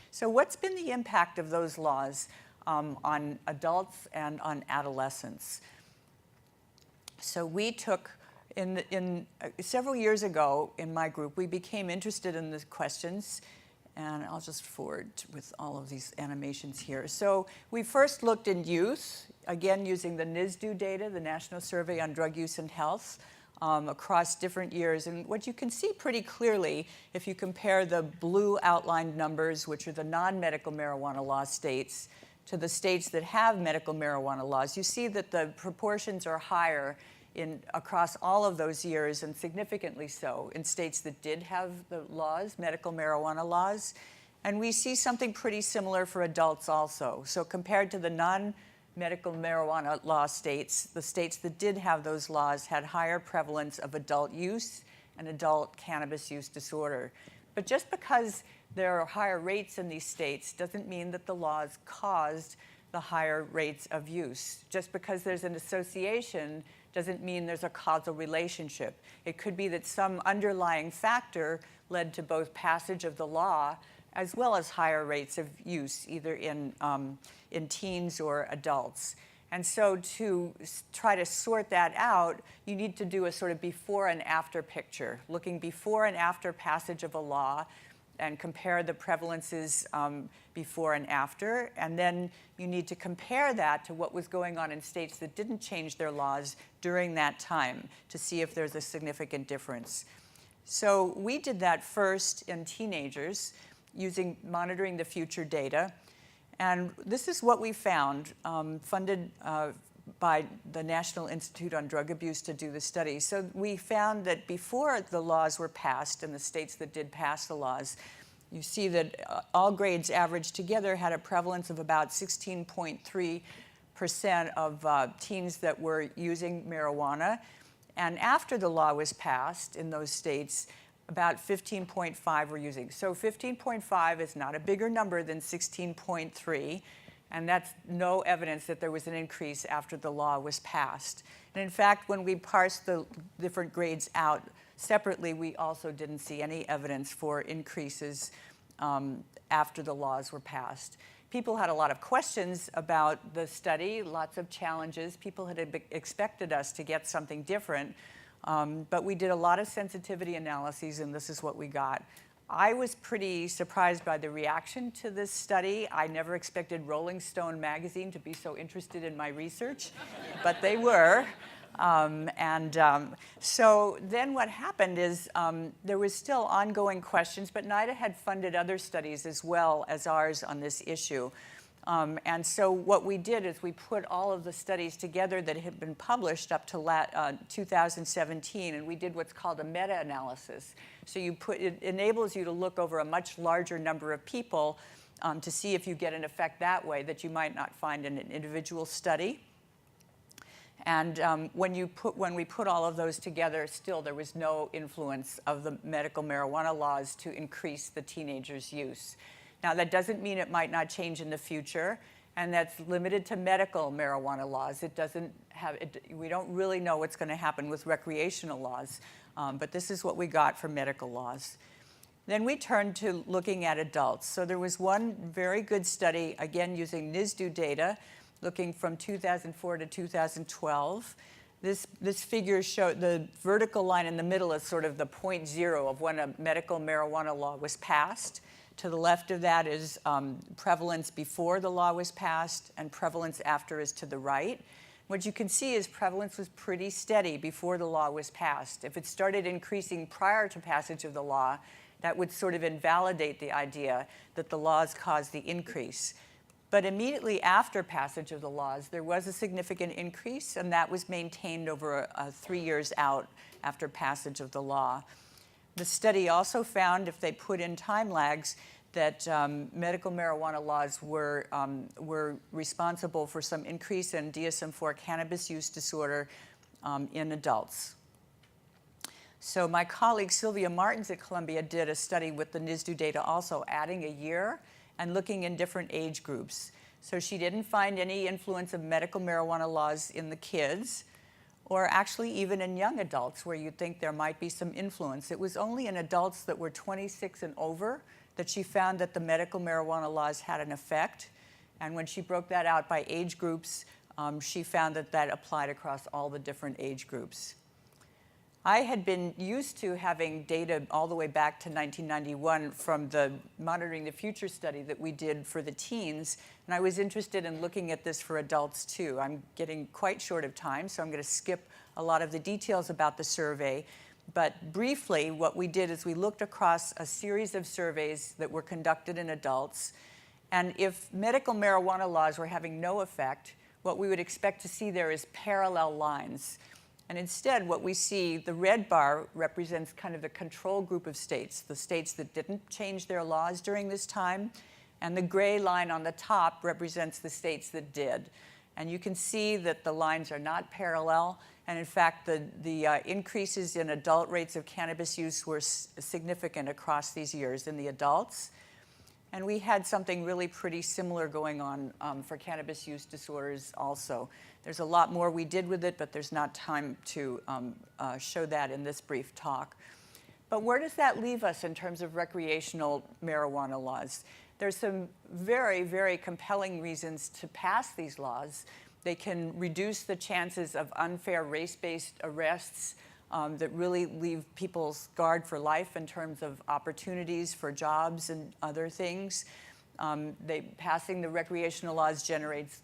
So what's been the impact of those laws on adults and on adolescents? So we took, several years ago in my group, we became interested in the questions, and I'll just forward with all of these animations here. So we first looked in youth, again using the NSDUH data, the National Survey on Drug Use and Health, across different years. And what you can see pretty clearly, if you compare the blue outlined numbers, which are the non-medical marijuana law states, to the states that have medical marijuana laws, you see that the proportions are higher across all of those years, and significantly so in states that did have the laws, medical marijuana laws. And we see something pretty similar for adults also. So compared to the non-medical marijuana law states, the states that did have those laws had higher prevalence of adult use and adult cannabis use disorder. But just because there are higher rates in these states doesn't mean that the laws caused the higher rates of use. Just because there's an association doesn't mean there's a causal relationship. It could be that some underlying factor led to both passage of the law as well as higher rates of use, either in teens or adults. And so to try to sort that out, you need to do a sort of before and after picture, looking before and after passage of a law and compare the prevalences before and after. And then you need to compare that to what was going on in states that didn't change their laws during that time to see if there's a significant difference. So we did that first in teenagers using monitoring the future data. And this is what we found, funded by the National Institute on Drug Abuse to do the study. So we found that before the laws were passed in the states that did pass the laws, you see that all grades averaged together had a prevalence of about 16.3% of teens that were using marijuana. And after the law was passed in those states, about 15.5 were using. So 15.5 is not a bigger number than 16.3. And that's no evidence that there was an increase after the law was passed. And in fact, when we parsed the different grades out separately, we also didn't see any evidence for increases after the laws were passed. People had a lot of questions about the study, lots of challenges. People had expected us to get something different. But we did a lot of sensitivity analyses, and this is what we got. I was pretty surprised by the reaction to this study. I never expected Rolling Stone magazine to be so interested in my research, but they were. So then what happened is there was still ongoing questions, but NIDA had funded other studies as well as ours on this issue. And so what we did is we put all of the studies together that had been published up to 2017, and we did what's called a meta-analysis. So it enables you to look over a much larger number of people to see if you get an effect that way that you might not find in an individual study. And when we put all of those together, still there was no influence of the medical marijuana laws to increase the teenagers' use. Now, that doesn't mean it might not change in the future, and that's limited to medical marijuana laws. We don't really know what's going to happen with recreational laws, but this is what we got for medical laws. Then we turned to looking at adults. So there was one very good study, again using NSDUH data, looking from 2004 to 2012. This figure showed the vertical line in the middle is sort of the point zero of when a medical marijuana law was passed. To the left of that is prevalence before the law was passed, and prevalence after is to the right. What you can see is prevalence was pretty steady before the law was passed. If it started increasing prior to passage of the law, that would sort of invalidate the idea that the laws caused the increase. But immediately after passage of the laws, there was a significant increase, and that was maintained over 3 years out after passage of the law. The study also found, if they put in time lags, that medical marijuana laws were responsible for some increase in DSM-IV cannabis use disorder in adults. So my colleague Sylvia Martins at Columbia did a study with the NSDUH data also, adding a year and looking in different age groups. So she didn't find any influence of medical marijuana laws in the kids, or actually even in young adults where you'd think there might be some influence. It was only in adults that were 26 and over that she found that the medical marijuana laws had an effect. And when she broke that out by age groups, she found that that applied across all the different age groups. I had been used to having data all the way back to 1991 from the Monitoring the Future study that we did for the teens, and I was interested in looking at this for adults too. I'm getting quite short of time, so I'm going to skip a lot of the details about the survey. But briefly, what we did is we looked across a series of surveys that were conducted in adults, and if medical marijuana laws were having no effect, what we would expect to see there is parallel lines. And instead, what we see, the red bar represents kind of the control group of states, the states that didn't change their laws during this time. And the gray line on the top represents the states that did. And you can see that the lines are not parallel. And in fact, the increases in adult rates of cannabis use were significant across these years in the adults. And we had something really pretty similar going on for cannabis use disorders also. There's a lot more we did with it, but there's not time to show that in this brief talk. But where does that leave us in terms of recreational marijuana laws? There's some very, very compelling reasons to pass these laws. They can reduce the chances of unfair race-based arrests that really leave people scarred for life in terms of opportunities for jobs and other things. Passing the recreational laws generates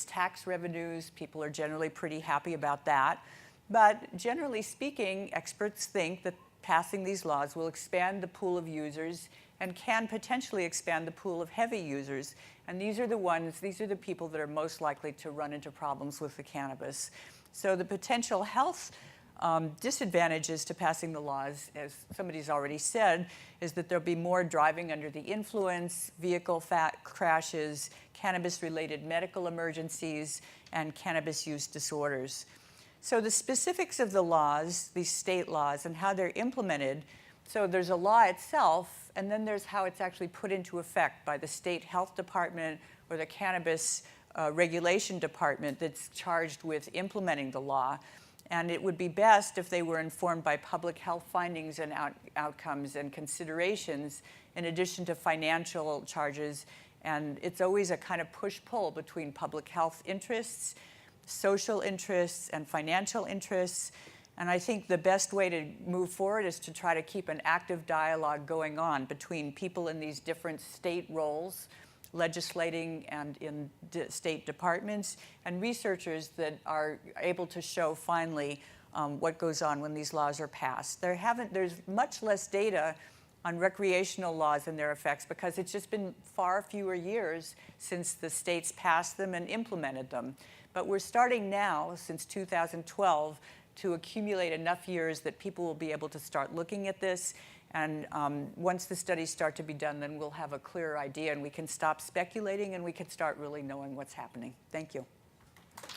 tax revenues. People are generally pretty happy about that. But generally speaking, experts think that passing these laws will expand the pool of users and can potentially expand the pool of heavy users. And these are the people that are most likely to run into problems with the cannabis. So the potential health disadvantages to passing the laws, as somebody's already said, is that there'll be more driving under the influence, vehicle crashes, cannabis-related medical emergencies, and cannabis use disorders. So the specifics of the laws, these state laws, and how they're implemented, so there's a law itself, and then there's how it's actually put into effect by the state health department or the cannabis regulation department that's charged with implementing the law. And it would be best if they were informed by public health findings and outcomes and considerations in addition to financial charges. And it's always a kind of push-pull between public health interests, social interests, and financial interests. And I think the best way to move forward is to try to keep an active dialogue going on between people in these different state roles, legislating and in state departments, and researchers that are able to show finally what goes on when these laws are passed. There's much less data on recreational laws and their effects because it's just been far fewer years since the states passed them and implemented them. But we're starting now, since 2012, to accumulate enough years that people will be able to start looking at this. And once the studies start to be done, then we'll have a clearer idea and we can stop speculating and we can start really knowing what's happening. Thank you. I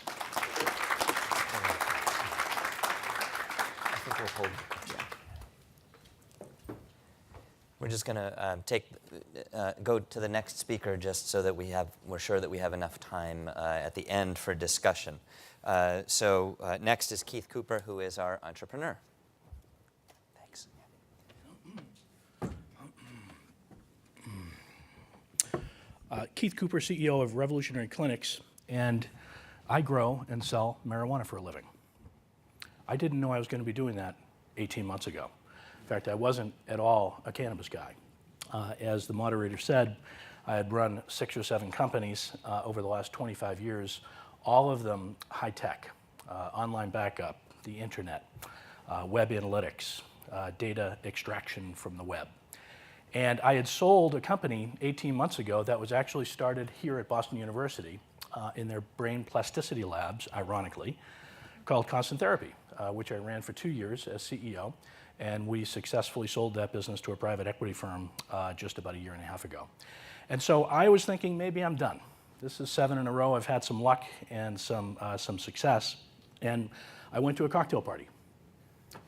think we'll hold. We're just going to go to the next speaker just so that we're sure that we have enough time at the end for discussion. So next is Keith Cooper, who is our entrepreneur. Thanks. Keith Cooper, CEO of Revolutionary Clinics, and I grow and sell marijuana for a living. I didn't know I was going to be doing that 18 months ago. In fact, I wasn't at all a cannabis guy. As the moderator said, I had run 6 or 7 companies over the last 25 years, all of them high-tech, online backup, the internet, web analytics, data extraction from the web. And I had sold a company 18 months ago that was actually started here at Boston University in their brain plasticity labs, ironically, called Constant Therapy, which I ran for 2 years as CEO. And we successfully sold that business to a private equity firm just about 1.5 years ago. And so I was thinking, maybe I'm done. This is 7 in a row. I've had some luck and some success. And I went to a cocktail party.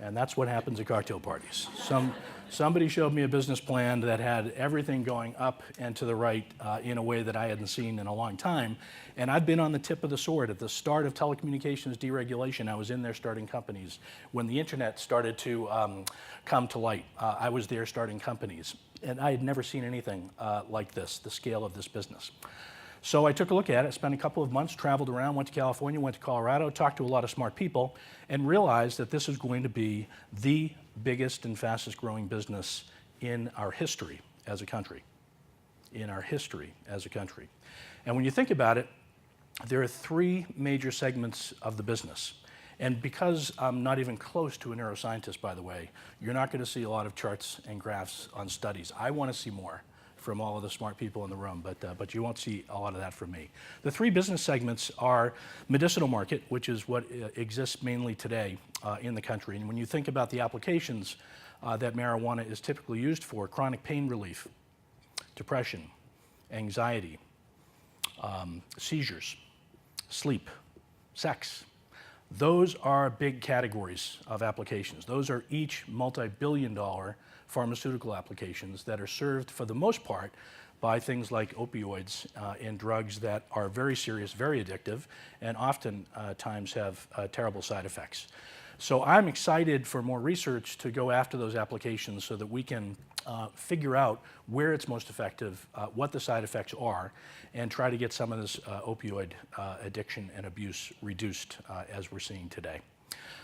And that's what happens at cocktail parties. Somebody showed me a business plan that had everything going up and to the right in a way that I hadn't seen in a long time. And I've been on the tip of the sword. At the start of telecommunications deregulation, I was in there starting companies. When the internet started to come to light, I was there starting companies. And I had never seen anything like this, the scale of this business. So I took a look at it, spent a couple of months, traveled around, went to California, went to Colorado, talked to a lot of smart people, and realized that this is going to be the biggest and fastest growing business in our history as a country. In our history as a country. And when you think about it, there are 3 major segments of the business. And because I'm not even close to a neuroscientist, by the way, you're not going to see a lot of charts and graphs on studies. I want to see more from all of the smart people in the room, but you won't see a lot of that from me. The three business segments are medicinal market, which is what exists mainly today in the country. And when you think about the applications that marijuana is typically used for, chronic pain relief, depression, anxiety, seizures, sleep, sex. Those are big categories of applications. Those are each multi-billion-dollar pharmaceutical applications that are served for the most part by things like opioids and drugs that are very serious, very addictive, and often times have terrible side effects. So I'm excited for more research to go after those applications so that we can figure out where it's most effective, what the side effects are, and try to get some of this opioid addiction and abuse reduced as we're seeing today.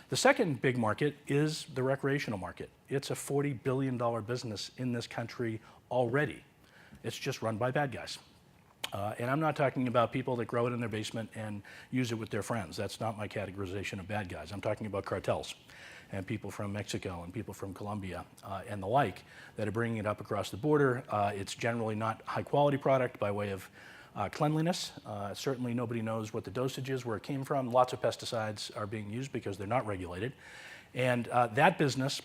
The second big market is the recreational market. It's a $40 billion business in this country already. It's just run by bad guys. And I'm not talking about people that grow it in their basement and use it with their friends. That's not my categorization of bad guys. I'm talking about cartels and people from Mexico and people from Colombia and the like that are bringing it up across the border. It's generally not high quality product by way of cleanliness. Certainly nobody knows what the dosage is, where it came from. Lots of pesticides are being used because they're not regulated. And that business,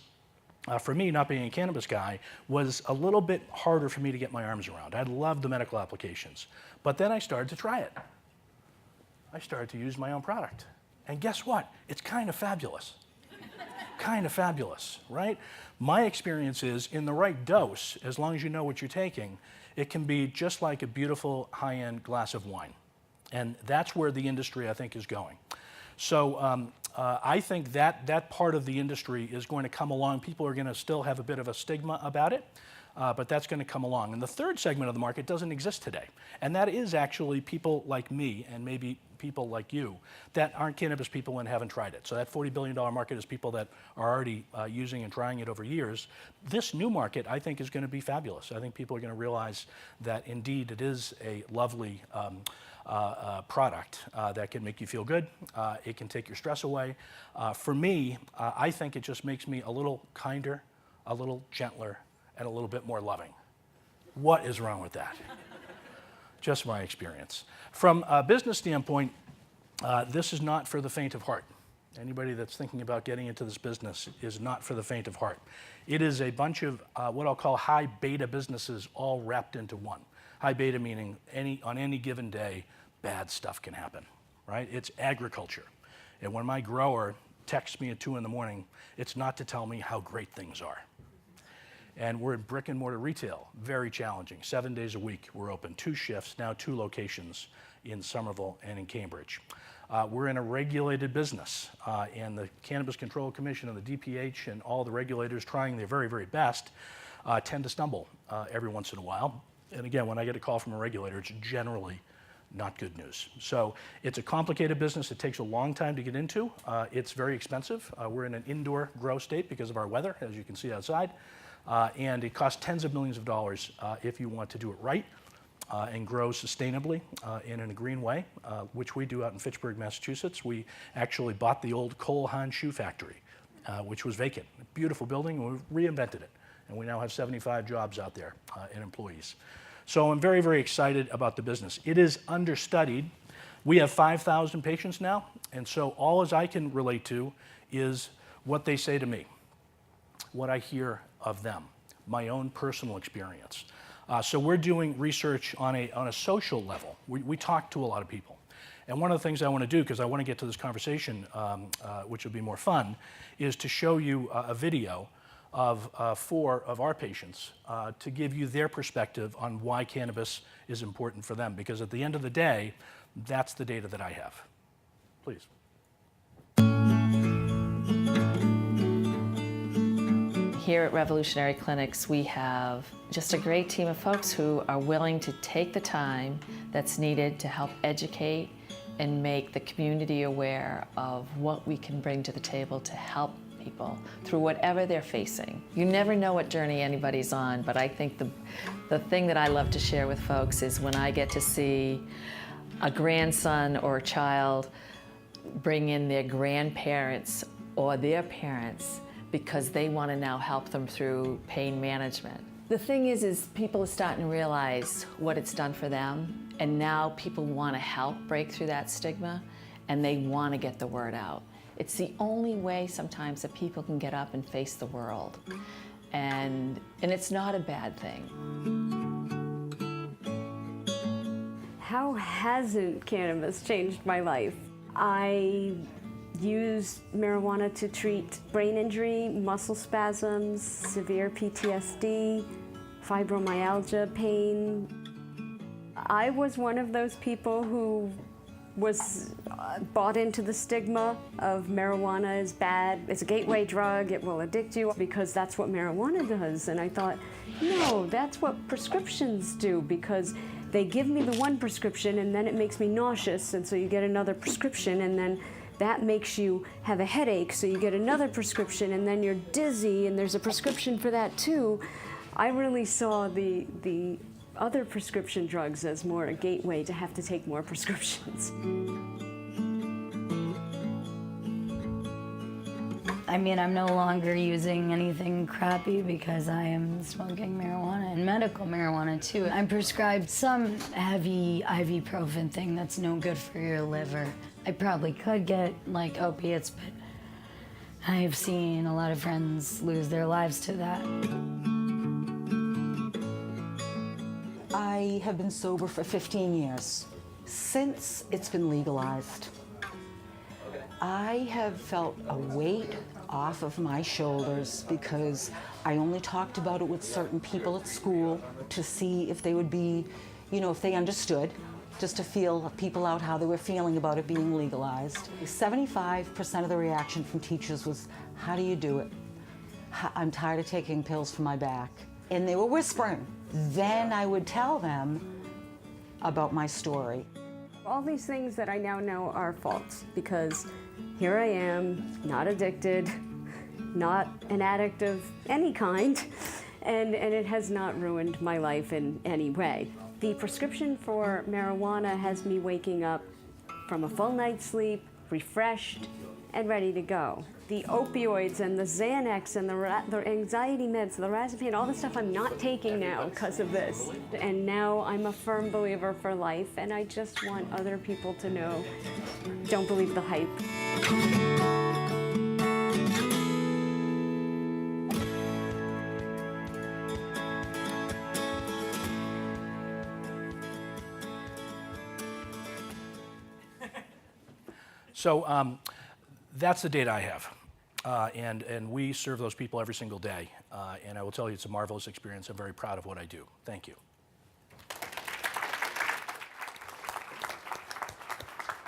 for me, not being a cannabis guy, was a little bit harder for me to get my arms around. I loved the medical applications. But then I started to try it. I started to use my own product. And guess what? It's kind of fabulous. Kind of fabulous, right? My experience is in the right dose, as long as you know what you're taking, it can be just like a beautiful high-end glass of wine. And that's where the industry, I think, is going. So I think that part of the industry is going to come along. People are going to still have a bit of a stigma about it, but that's going to come along. And the third segment of the market doesn't exist today. And that is actually people like me and maybe people like you that aren't cannabis people and haven't tried it. So that $40 billion market is people that are already using and trying it over years. This new market, I think, is going to be fabulous. I think people are going to realize that indeed it is a lovely product that can make you feel good. It can take your stress away. For me, I think it just makes me a little kinder, a little gentler, and a little bit more loving. What is wrong with that? Just my experience. From a business standpoint, this is not for the faint of heart. Anybody that's thinking about getting into this business is not for the faint of heart. It is a bunch of what I'll call high beta businesses all wrapped into one. High beta meaning on any given day, bad stuff can happen, right? It's agriculture. And when my grower texts me at 2 in the morning, it's not to tell me how great things are. And we're in brick and mortar retail, very challenging. 7 days a week, we're open, 2 shifts, now 2 locations in Somerville and in Cambridge. We're in a regulated business, and the Cannabis Control Commission and the DPH and all the regulators trying their very, very best tend to stumble every once in a while. And again, when I get a call from a regulator, it's generally not good news. So it's a complicated business. It takes a long time to get into. It's very expensive. We're in an indoor grow state because of our weather, as you can see outside. And it costs tens of millions of dollars if you want to do it right and grow sustainably and in a green way, which we do out in Fitchburg, Massachusetts. We actually bought the old Cole Haan shoe factory, which was vacant. A beautiful building, and we reinvented it. And we now have 75 jobs out there and employees. So I'm very, very excited about the business. It is understudied. We have 5,000 patients now, and so all as I can relate to is what they say to me, what I hear of them, my own personal experience. So we're doing research on a social level. We talk to a lot of people. And one of the things I want to do, because I want to get to this conversation, which will be more fun, is to show you a video of 4 of our patients to give you their perspective on why cannabis is important for them. Because at the end of the day, that's the data that I have. Please. Here at Revolutionary Clinics, we have just a great team of folks who are willing to take the time that's needed to help educate and make the community aware of what we can bring to the table to help people through whatever they're facing. You never know what journey anybody's on, but I think the thing that I love to share with folks is when I get to see a grandson or a child bring in their grandparents or their parents because they want to now help them through pain management. The thing is people are starting to realize what it's done for them, and now people want to help break through that stigma, and they want to get the word out. It's the only way sometimes that people can get up and face the world, and it's not a bad thing. How hasn't cannabis changed my life? I use marijuana to treat brain injury, muscle spasms, severe PTSD, fibromyalgia, pain. I was one of those people who was bought into the stigma of marijuana is bad, it's a gateway drug, it will addict you because that's what marijuana does. And I thought, no, that's what prescriptions do, because they give me the one prescription and then it makes me nauseous, and so you get another prescription, and then that makes you have a headache, so you get another prescription, and then you're dizzy, and there's a prescription for that too. I really saw the other prescription drugs as more a gateway to have to take more prescriptions. I mean, I'm no longer using anything crappy because I am smoking marijuana, and medical marijuana too. I'm prescribed some heavy ibuprofen thing that's no good for your liver. I probably could get like opiates, but I've seen a lot of friends lose their lives to that. I have been sober for 15 years, since it's been legalized. I have felt a weight off of my shoulders because I only talked about it with certain people at school to see if they would be, if they understood, just to feel people out how they were feeling about it being legalized. 75% of the reaction from teachers was, how do you do it? I'm tired of taking pills for my back. And they were whispering. Then I would tell them about my story. All these things that I now know are false, because here I am, not addicted, not an addict of any kind, and it has not ruined my life in any way. The prescription for marijuana has me waking up from a full night's sleep, refreshed, and ready to go. The opioids and the Xanax and the anxiety meds, the Razapine, all the stuff I'm not taking now because of this. And now I'm a firm believer for life, and I just want other people to know, don't believe the hype. So that's the data I have. And we serve those people every single day. And I will tell you, it's a marvelous experience. I'm very proud of what I do. Thank you.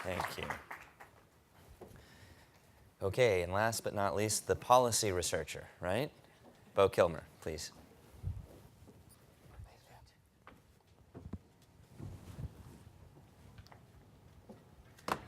Thank you. Okay, and last but not least, the policy researcher, right? Bo Kilmer, please.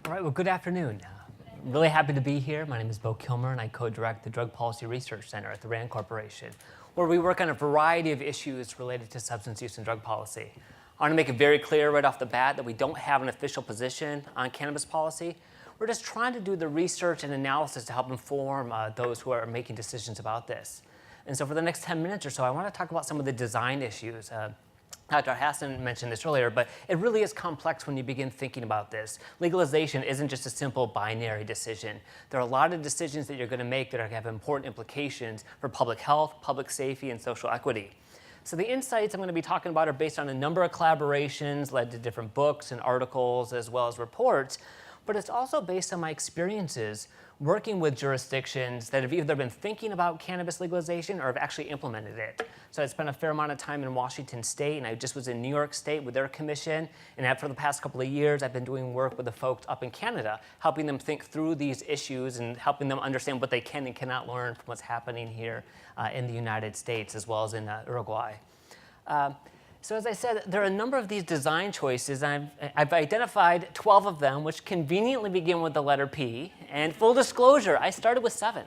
All right, well, good afternoon. I'm really happy to be here. My name is Bo Kilmer, and I co-direct the Drug Policy Research Center at the RAND Corporation, where we work on a variety of issues related to substance use and drug policy. I want to make it very clear right off the bat that we don't have an official position on cannabis policy. We're just trying to do the research and analysis to help inform those who are making decisions about this. And so for the next 10 minutes or so, I want to talk about some of the design issues. Dr. Hassan mentioned this earlier, but it really is complex when you begin thinking about this. Legalization isn't just a simple binary decision. There are a lot of decisions that you're going to make that are going to have important implications for public health, public safety, and social equity. So the insights I'm going to be talking about are based on a number of collaborations, led to different books and articles, as well as reports, but it's also based on my experiences working with jurisdictions that have either been thinking about cannabis legalization or have actually implemented it. So I spent a fair amount of time in Washington State, and I just was in New York State with their commission, and for the past couple of years, I've been doing work with the folks up in Canada, helping them think through these issues and helping them understand what they can and cannot learn from what's happening here in the United States, as well as in Uruguay. So as I said, there are a number of these design choices. I've identified 12 of them, which conveniently begin with the letter P. And full disclosure, I started with 7.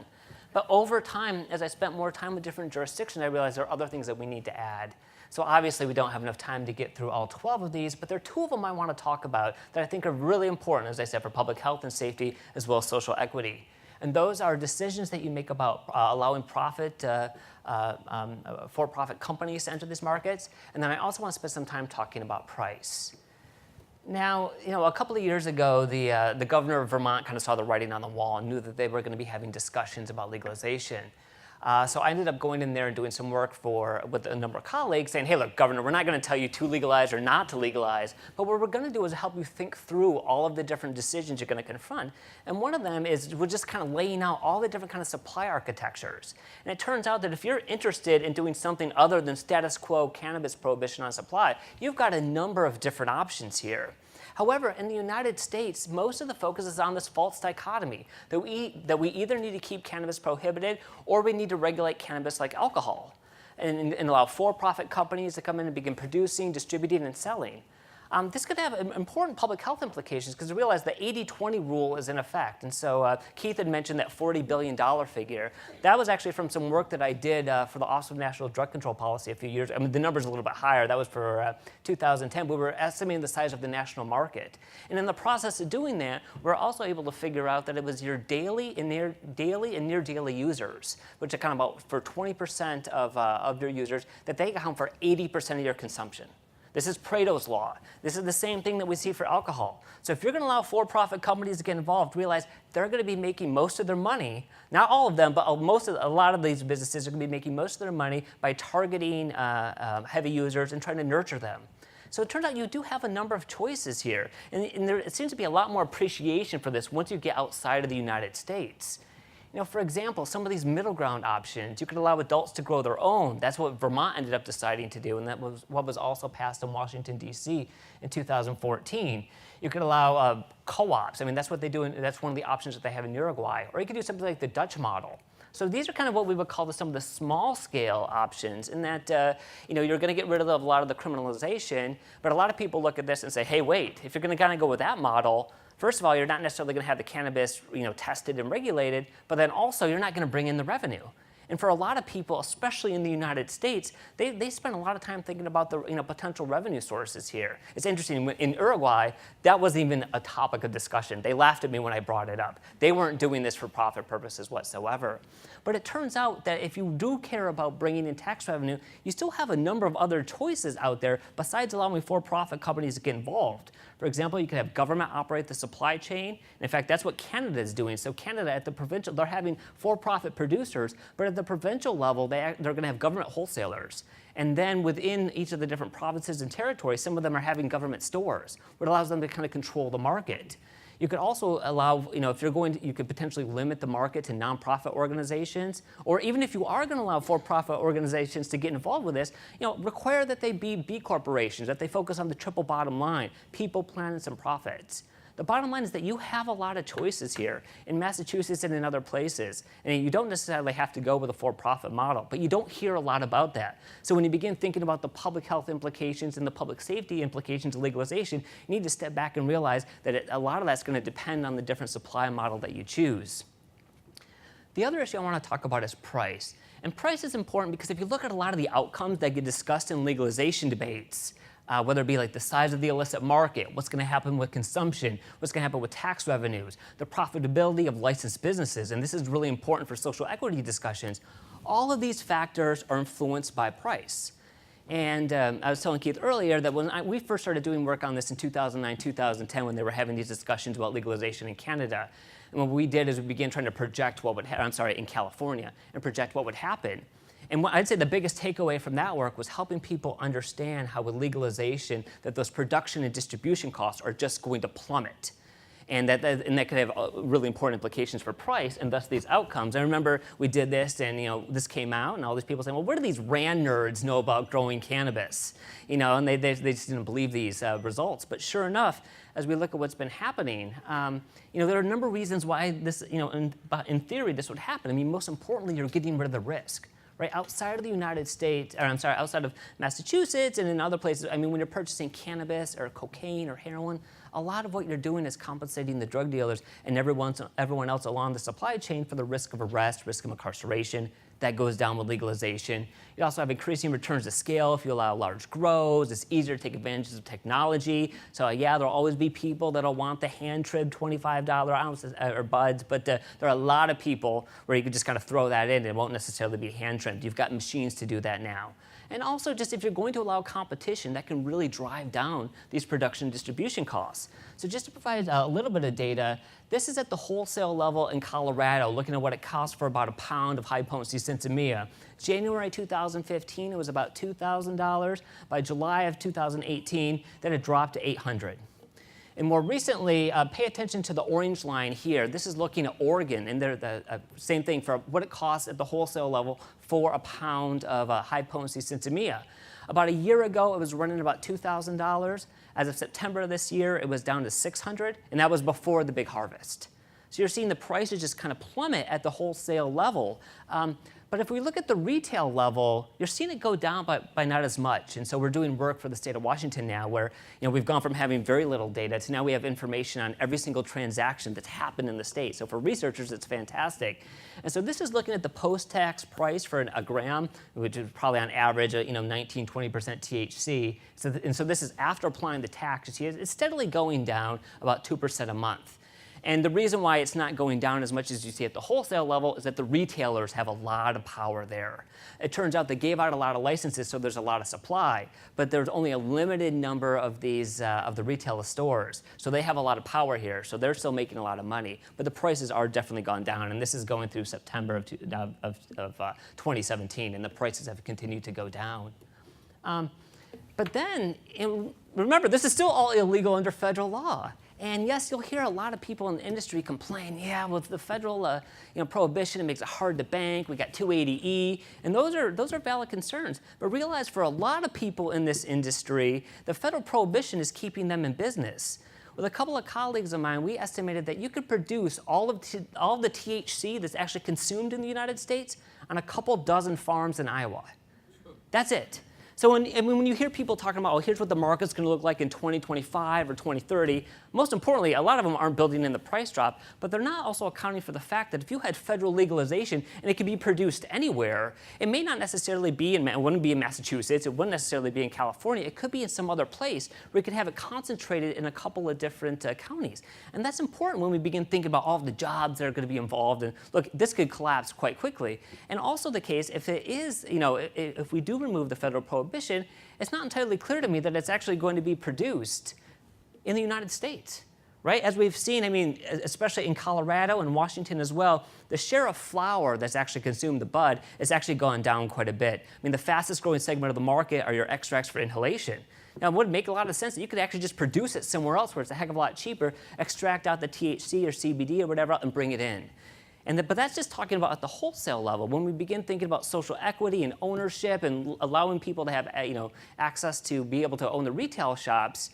But over time, as I spent more time with different jurisdictions, I realized there are other things that we need to add. So obviously, we don't have enough time to get through all 12 of these, but there are 2 of them I want to talk about that I think are really important, as I said, for public health and safety, as well as social equity. And those are decisions that you make about allowing for-profit companies to enter these markets. And then I also want to spend some time talking about price. Now, a couple of years ago, the governor of Vermont kind of saw the writing on the wall and knew that they were going to be having discussions about legalization. So I ended up going in there and doing some work with a number of colleagues saying, hey, look, Governor, we're not going to tell you to legalize or not to legalize, but what we're going to do is help you think through all of the different decisions you're going to confront. And one of them is we're just kind of laying out all the different kind of supply architectures. And it turns out that if you're interested in doing something other than status quo cannabis prohibition on supply, you've got a number of different options here. However, in the United States, most of the focus is on this false dichotomy that we either need to keep cannabis prohibited or we need to regulate cannabis like alcohol and allow for-profit companies to come in and begin producing, distributing, and selling. This could have important public health implications because realize the 80-20 rule is in effect. And so Keith had mentioned that $40 billion figure. That was actually from some work that I did for the Office of National Drug Control Policy a few years. I mean, the number's a little bit higher. That was for 2010. We were estimating the size of the national market. And in the process of doing that, we're also able to figure out that it was your daily and near daily users, which account about for 20% of your users, that they account for 80% of your consumption. This is Pareto's law. This is the same thing that we see for alcohol. So if you're going to allow for-profit companies to get involved, realize they're going to be making most of their money, not all of them, but a lot of these businesses are going to be making most of their money by targeting heavy users and trying to nurture them. So it turns out you do have a number of choices here. And it seems to be a lot more appreciation for this once you get outside of the United States. For example, some of these middle ground options, you could allow adults to grow their own. That's what Vermont ended up deciding to do, and that was what was also passed in Washington, D.C. in 2014. You could allow co-ops. I mean, that's what they do, that's one of the options that they have in Uruguay. Or you could do something like the Dutch model. So these are kind of what we would call some of the small-scale options in that you're going to get rid of a lot of the criminalization, but a lot of people look at this and say, hey, wait, if you're going to kind of go with that model, first of all, you're not necessarily going to have the cannabis tested and regulated, but then also you're not going to bring in the revenue. And for a lot of people, especially in the United States, they spend a lot of time thinking about the potential revenue sources here. It's interesting, in Uruguay, that wasn't even a topic of discussion. They laughed at me when I brought it up. They weren't doing this for profit purposes whatsoever. But it turns out that if you do care about bringing in tax revenue, you still have a number of other choices out there besides allowing for-profit companies to get involved. For example, you could have government operate the supply chain. And in fact, that's what Canada is doing. So Canada, at the provincial, they're having for-profit producers, but at the provincial level, they're going to have government wholesalers. And then within each of the different provinces and territories, some of them are having government stores, which allows them to kind of control the market. You could also allow, if you're going to, you could potentially limit the market to nonprofit organizations, or even if you are going to allow for-profit organizations to get involved with this, require that they be B corporations, that they focus on the triple bottom line, people, planets, and profits. The bottom line is that you have a lot of choices here in Massachusetts and in other places. And you don't necessarily have to go with a for-profit model, but you don't hear a lot about that. So when you begin thinking about the public health implications and the public safety implications of legalization, you need to step back and realize that a lot of that's going to depend on the different supply model that you choose. The other issue I want to talk about is price. And price is important because if you look at a lot of the outcomes that get discussed in legalization debates, whether it be like the size of the illicit market, what's going to happen with consumption, what's going to happen with tax revenues, the profitability of licensed businesses, and this is really important for social equity discussions, all of these factors are influenced by price. And I was telling Keith earlier that when we first started doing work on this in 2009, 2010, when they were having these discussions about legalization in Canada, and what we did is we began trying to project what would in California, and project what would happen. And I'd say the biggest takeaway from that work was helping people understand how with legalization that those production and distribution costs are just going to plummet. And that could have really important implications for price and thus these outcomes. I remember we did this and this came out and all these people saying, well, what do these RAND nerds know about growing cannabis? And they just didn't believe these results. But sure enough, as we look at what's been happening, there are a number of reasons why this, in theory, this would happen. I mean, most importantly, you're getting rid of the risk. Right, outside of the United States, outside of Massachusetts and in other places, I mean, when you're purchasing cannabis or cocaine or heroin, a lot of what you're doing is compensating the drug dealers and everyone else along the supply chain for the risk of arrest, risk of incarceration. That goes down with legalization. You also have increasing returns to scale if you allow large grows. It's easier to take advantage of technology. So yeah, there'll always be people that'll want the hand-trimmed $25 ounces or buds, but there are a lot of people where you can just kind of throw that in and it won't necessarily be hand-trimmed. You've got machines to do that now. And also, just if you're going to allow competition, that can really drive down these production and distribution costs. So just to provide a little bit of data, this is at the wholesale level in Colorado, looking at what it costs for about a pound of high-potency Sinsemilla. January 2015, it was about $2,000. By July of 2018, then it dropped to $800. And more recently, pay attention to the orange line here. This is looking at Oregon, and they're the same thing for what it costs at the wholesale level for a pound of high-potency Sinsemilla. About a year ago, it was running about $2,000. As of September of this year, it was down to $600, and that was before the big harvest. So you're seeing the prices just kind of plummet at the wholesale level. But if we look at the retail level, you're seeing it go down by not as much. And so we're doing work for the state of Washington now where we've gone from having very little data to now we have information on every single transaction that's happened in the state. So for researchers, it's fantastic. And so this is looking at the post-tax price for a gram, which is probably on average 19, 20% THC. So this is after applying the tax. You see it's steadily going down about 2% a month. And the reason why it's not going down as much as you see at the wholesale level is that the retailers have a lot of power there. It turns out they gave out a lot of licenses, so there's a lot of supply, but there's only a limited number of these of the retail stores. So they have a lot of power here, so they're still making a lot of money. But the prices are definitely gone down, and this is going through September of 2017, and the prices have continued to go down. But then, remember, this is still all illegal under federal law. And yes, you'll hear a lot of people in the industry complain, yeah, with the federal prohibition, it makes it hard to bank, we got 280E, and those are valid concerns. But realize for a lot of people in this industry, the federal prohibition is keeping them in business. With a couple of colleagues of mine, we estimated that you could produce all of the THC that's actually consumed in the United States on a couple dozen farms in Iowa. That's it. So when you hear people talking about, oh, here's what the market's going to look like in 2025 or 2030, most importantly, a lot of them aren't building in the price drop, but they're not also accounting for the fact that if you had federal legalization and it could be produced anywhere, it may not necessarily be it wouldn't be in Massachusetts, it wouldn't necessarily be in California, it could be in some other place where you could have it concentrated in a couple of different counties. And that's important when we begin thinking about all of the jobs that are going to be involved. And look, this could collapse quite quickly. And also the case, if it is, if we do remove the federal prohibition, it's not entirely clear to me that it's actually going to be produced in the United States, right? As we've seen, especially in Colorado and Washington as well, the share of flower that's actually consumed, the bud, has actually gone down quite a bit. The fastest growing segment of the market are your extracts for inhalation. Now, it would make a lot of sense that you could actually just produce it somewhere else where it's a heck of a lot cheaper, extract out the THC or CBD or whatever and bring it in. But that's just talking about at the wholesale level. When we begin thinking about social equity and ownership and allowing people to have access to be able to own the retail shops,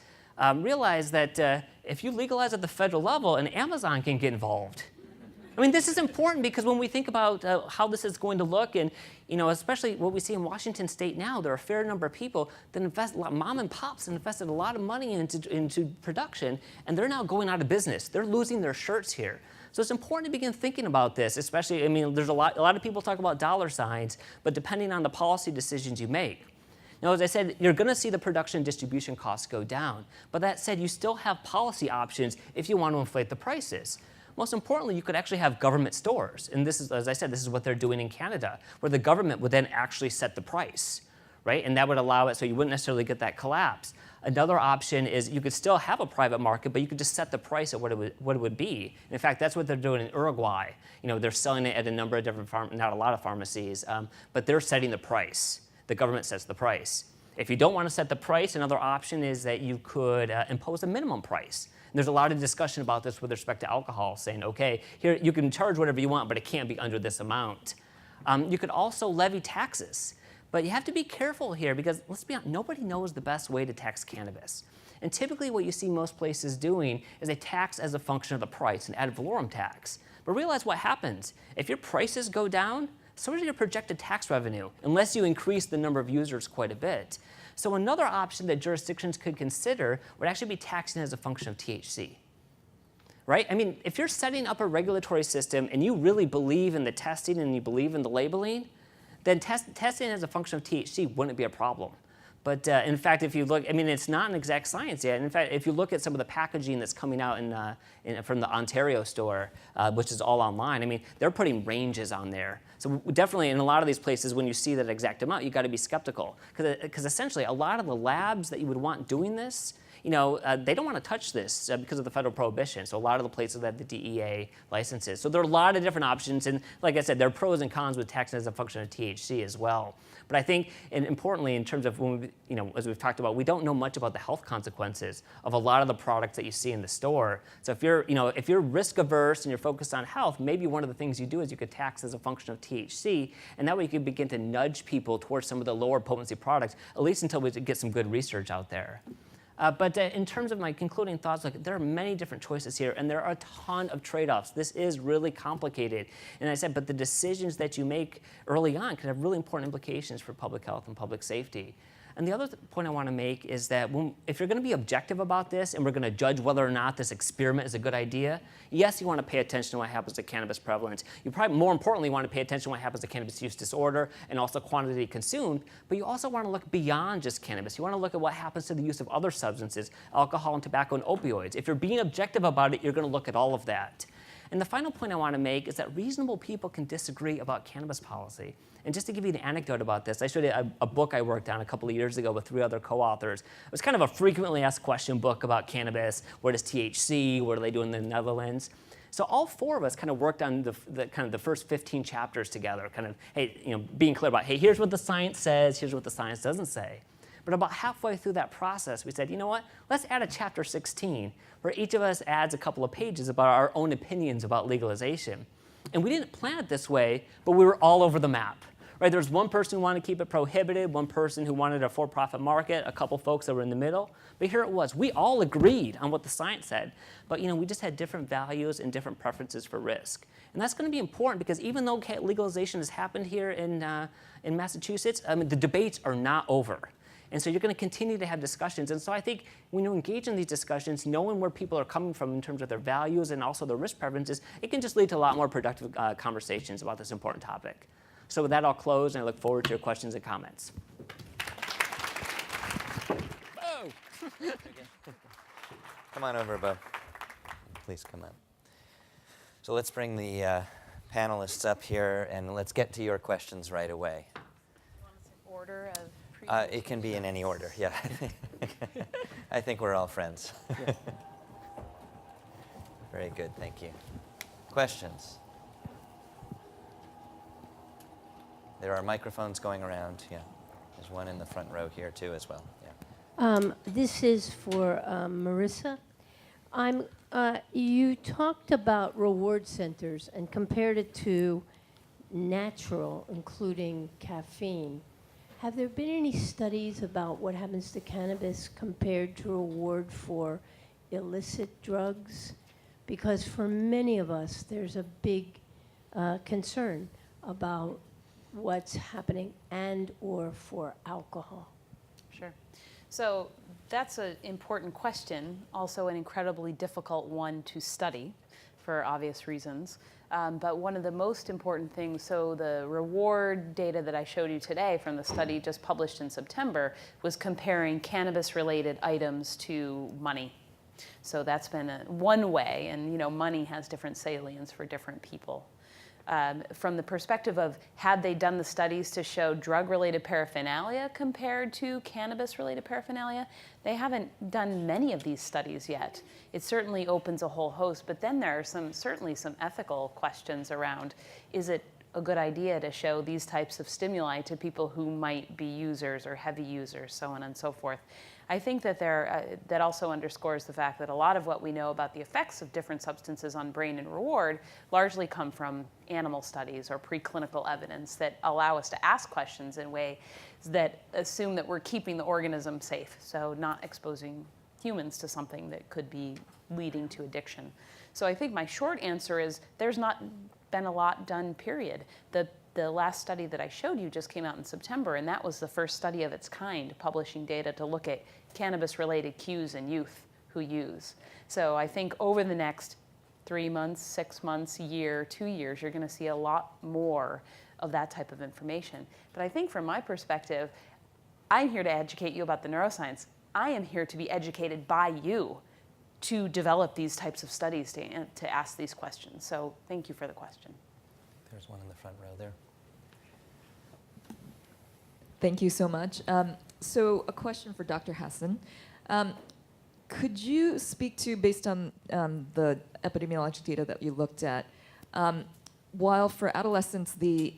realize that if you legalize at the federal level, and Amazon can get involved. This is important because when we think about how this is going to look, and especially what we see in Washington State now, there are a fair number of people that invest, mom and pops invested a lot of money into production, and they're now going out of business. They're losing their shirts here. So it's important to begin thinking about this, especially, there's a lot of people talk about dollar signs, but depending on the policy decisions you make. Now, as I said, you're going to see the production and distribution costs go down. But that said, you still have policy options if you want to inflate the prices. Most importantly, you could actually have government stores. And this is, as I said, this is what they're doing in Canada, where the government would then actually set the price, right? And that would allow it so you wouldn't necessarily get that collapse. Another option is you could still have a private market, but you could just set the price at what it would be. And in fact, that's what they're doing in Uruguay. They're selling it at a number of different not a lot of pharmacies, but they're setting the price. The government sets the price. If you don't want to set the price, another option is that you could impose a minimum price. And there's a lot of discussion about this with respect to alcohol, saying, okay, here you can charge whatever you want, but it can't be under this amount. You could also levy taxes. But you have to be careful here because, let's be honest, nobody knows the best way to tax cannabis. And typically what you see most places doing is a tax as a function of the price, an ad valorem tax. But realize what happens. If your prices go down, so does your projected tax revenue, unless you increase the number of users quite a bit. So another option that jurisdictions could consider would actually be taxing as a function of THC. Right? I mean, if you're setting up a regulatory system and you really believe in the testing and you believe in the labeling, then testing as a function of THC wouldn't be a problem. But in fact, if you look, I mean, it's not an exact science yet. In fact, if you look at some of the packaging that's coming out from the Ontario store, which is all online, I mean, they're putting ranges on there. So definitely in a lot of these places, when you see that exact amount, you got to be skeptical. Because essentially, a lot of the labs that you would want doing this, they don't want to touch this because of the federal prohibition. So a lot of the places that have the DEA licenses. So there are a lot of different options. And like I said, there are pros and cons with taxing as a function of THC as well. But I think, and importantly, in terms of when we, as we've talked about, we don't know much about the health consequences of a lot of the products that you see in the store. So if you're risk averse and you're focused on health, maybe one of the things you do is you could tax as a function of THC, and that way you could begin to nudge people towards some of the lower potency products, at least until we get some good research out there. But in terms of my concluding thoughts, there are many different choices here, and there are a ton of trade-offs. This is really complicated. And I said, but the decisions that you make early on can have really important implications for public health and public safety. And the other point I want to make is that if you're going to be objective about this and we're going to judge whether or not this experiment is a good idea, yes, you want to pay attention to what happens to cannabis prevalence. You probably, more importantly, want to pay attention to what happens to cannabis use disorder and also quantity consumed. But you also want to look beyond just cannabis. You want to look at what happens to the use of other substances, alcohol and tobacco and opioids. If you're being objective about it, you're going to look at all of that. And the final point I want to make is that reasonable people can disagree about cannabis policy. And just to give you an anecdote about this, I showed you a book I worked on a couple of years ago with 3 other co-authors. It was kind of a frequently asked question book about cannabis. Where does THC? What do they do in the Netherlands? So all 4 of us kind of worked on the first 15 chapters together, kind of, hey, being clear about, hey, here's what the science says, here's what the science doesn't say. But about halfway through that process, we said, you know what? Let's add a chapter 16, where each of us adds a couple of pages about our own opinions about legalization. And we didn't plan it this way, but we were all over the map. Right? There was one person who wanted to keep it prohibited, one person who wanted a for-profit market, a couple folks that were in the middle. But here it was. We all agreed on what the science said. But we just had different values and different preferences for risk. And that's going to be important because even though legalization has happened here in Massachusetts, the debates are not over. And so you're going to continue to have discussions. And so I think when you engage in these discussions, knowing where people are coming from in terms of their values and also their risk preferences, it can just lead to a lot more productive conversations about this important topic. So with that, I'll close, and I look forward to your questions and comments. Bo! Come on over, Bo. Please come on. So let's bring the panelists up here, and let's get to your questions right away. You want us in order of it can be in any order, yeah. I think we're all friends. Yeah. Very good, thank you. Questions? There are microphones going around, yeah. There's one in the front row here too as well, yeah. This is for Marissa. You talked about reward centers and compared it to natural, including caffeine. Have there been any studies about what happens to cannabis compared to reward for illicit drugs? Because for many of us, there's a big concern about what's happening and or for alcohol. Sure. So that's an important question, also an incredibly difficult one to study for obvious reasons. But one of the most important things, so the reward data that I showed you today from the study just published in September was comparing cannabis-related items to money. So that's been one way, and money has different salience for different people. From the perspective of had they done the studies to show drug-related paraphernalia compared to cannabis-related paraphernalia, they haven't done many of these studies yet. It certainly opens a whole host, but then there are certainly some ethical questions around, is it a good idea to show these types of stimuli to people who might be users or heavy users, so on and so forth. I think that that also underscores the fact that a lot of what we know about the effects of different substances on brain and reward largely come from animal studies or preclinical evidence that allow us to ask questions in ways that assume that we're keeping the organism safe, so not exposing humans to something that could be leading to addiction. So I think my short answer is there's not been a lot done, period. The the last study that I showed you just came out in September, and that was the first study of its kind publishing data to look at cannabis-related cues in youth who use. So I think over the next 3 months, 6 months, year, 2 years, you're going to see a lot more of that type of information. But I think from my perspective, I'm here to educate you about the neuroscience. I am here to be educated by you to develop these types of studies to ask these questions. So thank you for the question. There's one in the front row there. Thank you so much. So a question for Dr. Hassan. Could you speak to, based on the epidemiologic data that you looked at, while for adolescents the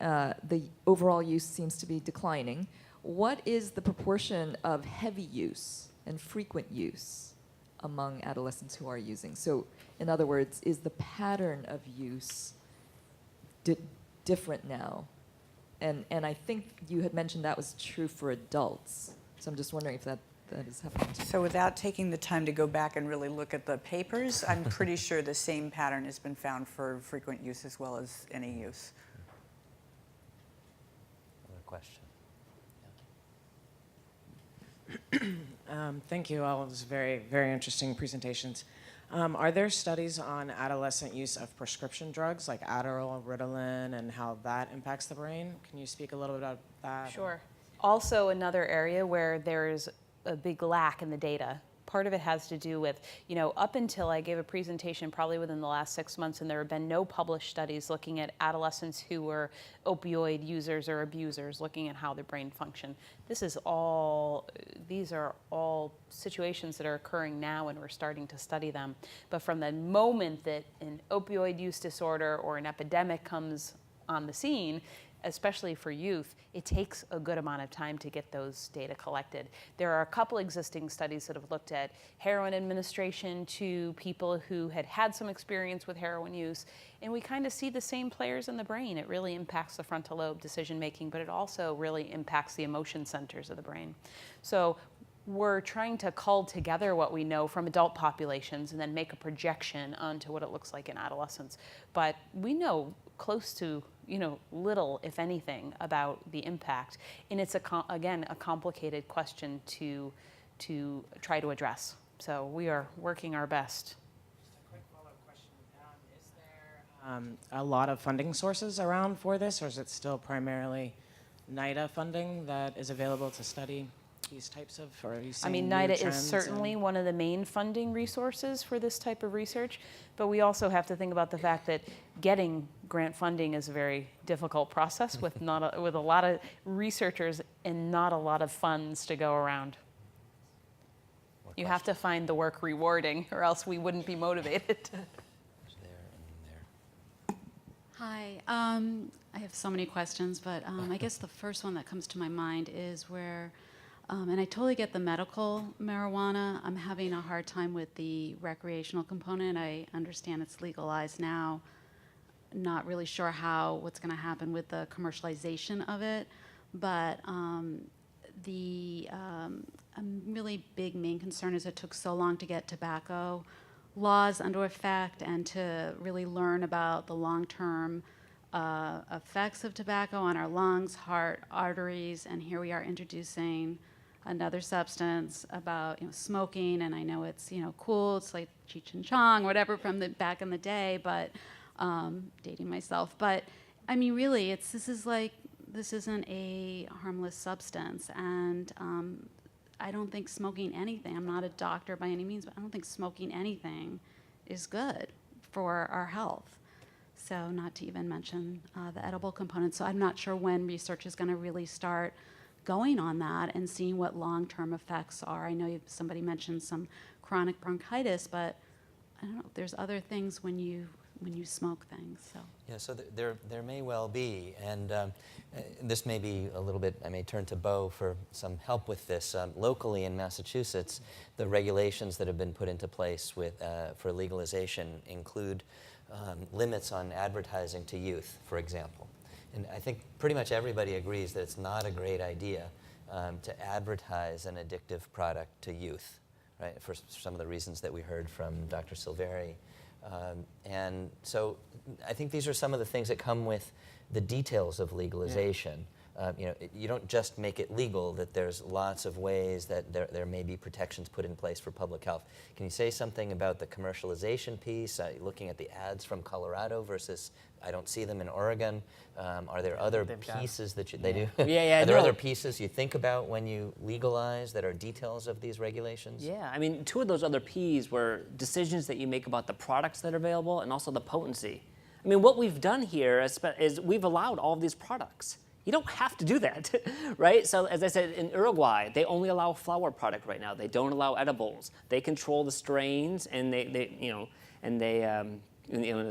overall use seems to be declining, what is the proportion of heavy use and frequent use among adolescents who are using? So in other words, is the pattern of use different now? And I think you had mentioned that was true for adults. So I'm just wondering if that is happening too. So without taking the time to go back and really look at the papers, I'm pretty sure the same pattern has been found for frequent use as well as any use. Another question. Thank you all. It was very, very interesting presentations. Are there studies on adolescent use of prescription drugs like Adderall, Ritalin, and how that impacts the brain? Can you speak a little bit about that? Sure. Also another area where there's a big lack in the data. Part of it has to do with, up until I gave a presentation probably within the last 6 months, and there have been no published studies looking at adolescents who were opioid users or abusers, looking at how their brain function. These are all situations that are occurring now, and we're starting to study them. But from the moment that an opioid use disorder or an epidemic comes on the scene, especially for youth, it takes a good amount of time to get those data collected. There are a couple existing studies that have looked at heroin administration to people who had had some experience with heroin use, and we kind of see the same players in the brain. It really impacts the frontal lobe decision making, but it also really impacts the emotion centers of the brain. So we're trying to cull together what we know from adult populations and then make a projection onto what it looks like in adolescents. But we know close to little, if anything, about the impact. And it's, again, a complicated question to try to address. So we are working our best. Just a quick follow-up question. Is there a lot of funding sources around for this, or is it still primarily NIDA funding that is available to study these types of, or are you seeing new NIDA is trends certainly one of the main funding resources for this type of research, but we also have to think about the fact that getting grant funding is a very difficult process with with a lot of researchers and not a lot of funds to go around. You have to find the work rewarding, or else we wouldn't be motivated. Hi, I have so many questions, but I guess the first one that comes to my mind is where, and I totally get the medical marijuana. I'm having a hard time with the recreational component. I understand it's legalized now. Not really sure what's going to happen with the commercialization of it, but a really big main concern is it took so long to get tobacco laws under effect and to really learn about the long-term effects of tobacco on our lungs, heart, arteries, and here we are introducing another substance about smoking, and I know it's cool, it's like Cheech and Chong, whatever from the back in the day, but dating myself, but I mean really this isn't a harmless substance, and I don't think smoking anything, I'm not a doctor by any means, but I don't think smoking anything is good for our health. So not to even mention the edible component. So I'm not sure when research is going to really start going on that and seeing what long-term effects are. I know somebody mentioned some chronic bronchitis, but I don't know, there's other things when you smoke things. So yeah, so there may well be, and this may be a little bit, I may turn to Bo for some help with this. Locally in Massachusetts, the regulations that have been put into place for legalization include limits on advertising to youth, for example. And I think pretty much everybody agrees that it's not a great idea to advertise an addictive product to youth, right? For some of the reasons that we heard from Dr. Silveri. And so I think these are some of the things that come with the details of legalization. You don't just make it legal, that there's lots of ways that there may be protections put in place for public health. Can you say something about the commercialization piece, looking at the ads from Colorado versus, I don't see them in Oregon. Are there other pieces that they do? Are there other pieces you think about when you legalize that are details of these regulations? Yeah, I mean, two of those other P's were decisions that you make about the products that are available and also the potency. I mean, what we've done here is we've allowed all of these products. You don't have to do that, right? So as I said, in Uruguay, they only allow a flower product right now. They don't allow edibles. They control the strains, and as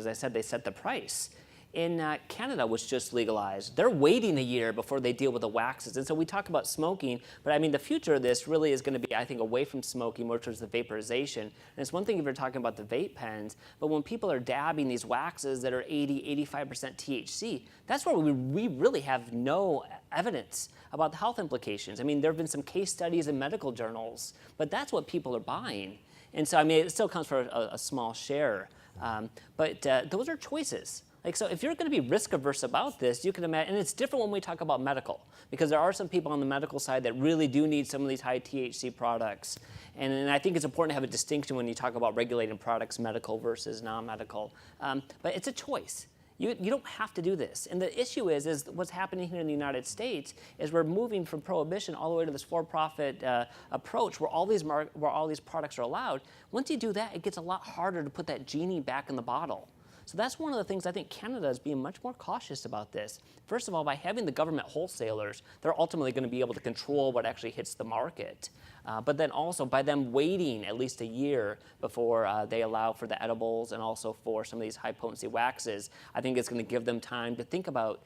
I said, they set the price. In Canada, which just legalized, they're waiting a year before they deal with the waxes. And so we talk about smoking, but I mean, the future of this really is going to be, I think, away from smoking, more towards the vaporization. And it's one thing if you're talking about the vape pens, but when people are dabbing these waxes that are 80, 85% THC, that's where we really have no evidence about the health implications. I mean, there have been some case studies in medical journals, but that's what people are buying. And so, I mean, it still comes for a small share. But those are choices. Like, so if you're going to be risk averse about this, you can imagine, and it's different when we talk about medical, because there are some people on the medical side that really do need some of these high THC products. And I think it's important to have a distinction when you talk about regulating products, medical versus non-medical. But it's a choice. You don't have to do this. And the issue is what's happening here in the United States is we're moving from prohibition all the way to this for-profit approach where all these products are allowed. Once you do that, it gets a lot harder to put that genie back in the bottle. So that's one of the things I think Canada is being much more cautious about this. First of all, by having the government wholesalers, they're ultimately going to be able to control what actually hits the market. But then also by them waiting at least a year before they allow for the edibles and also for some of these high potency waxes, I think it's going to give them time to think about,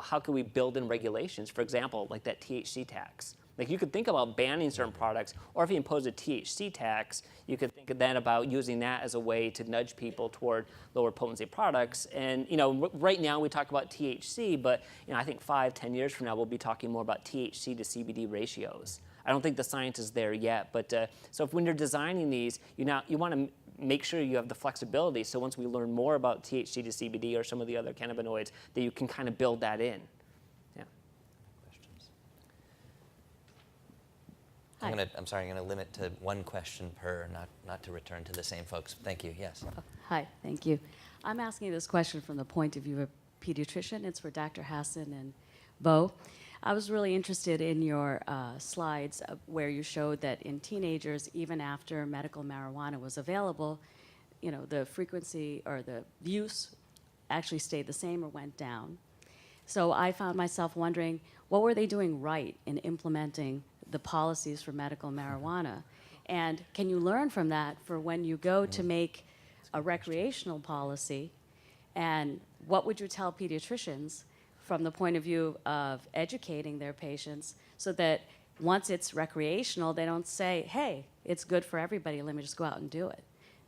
how can we build in regulations? For example, like that THC tax. Like you could think about banning certain products, or if you impose a THC tax, you could think then about using that as a way to nudge people toward lower potency products. And right now we talk about THC, but I think 5-10 years from now we'll be talking more about THC to CBD ratios. I don't think the science is there yet, but so if when you're designing these, you want to make sure you have the flexibility. So once we learn more about THC to CBD or some of the other cannabinoids, that you can kind of build that in. I'm sorry, I'm going to limit to one question per, not to return to the same folks. Thank you, yes. Hi, thank you. I'm asking this question from the point of view of a pediatrician. It's for Dr. Hassan and Bo. I was really interested in your slides where you showed that in teenagers, even after medical marijuana was available, the frequency or the use actually stayed the same or went down. So I found myself wondering, what were they doing right in implementing the policies for medical marijuana? And can you learn from that for when you go to make a recreational policy? And what would you tell pediatricians from the point of view of educating their patients so that once it's recreational, they don't say, hey, it's good for everybody, let me just go out and do it,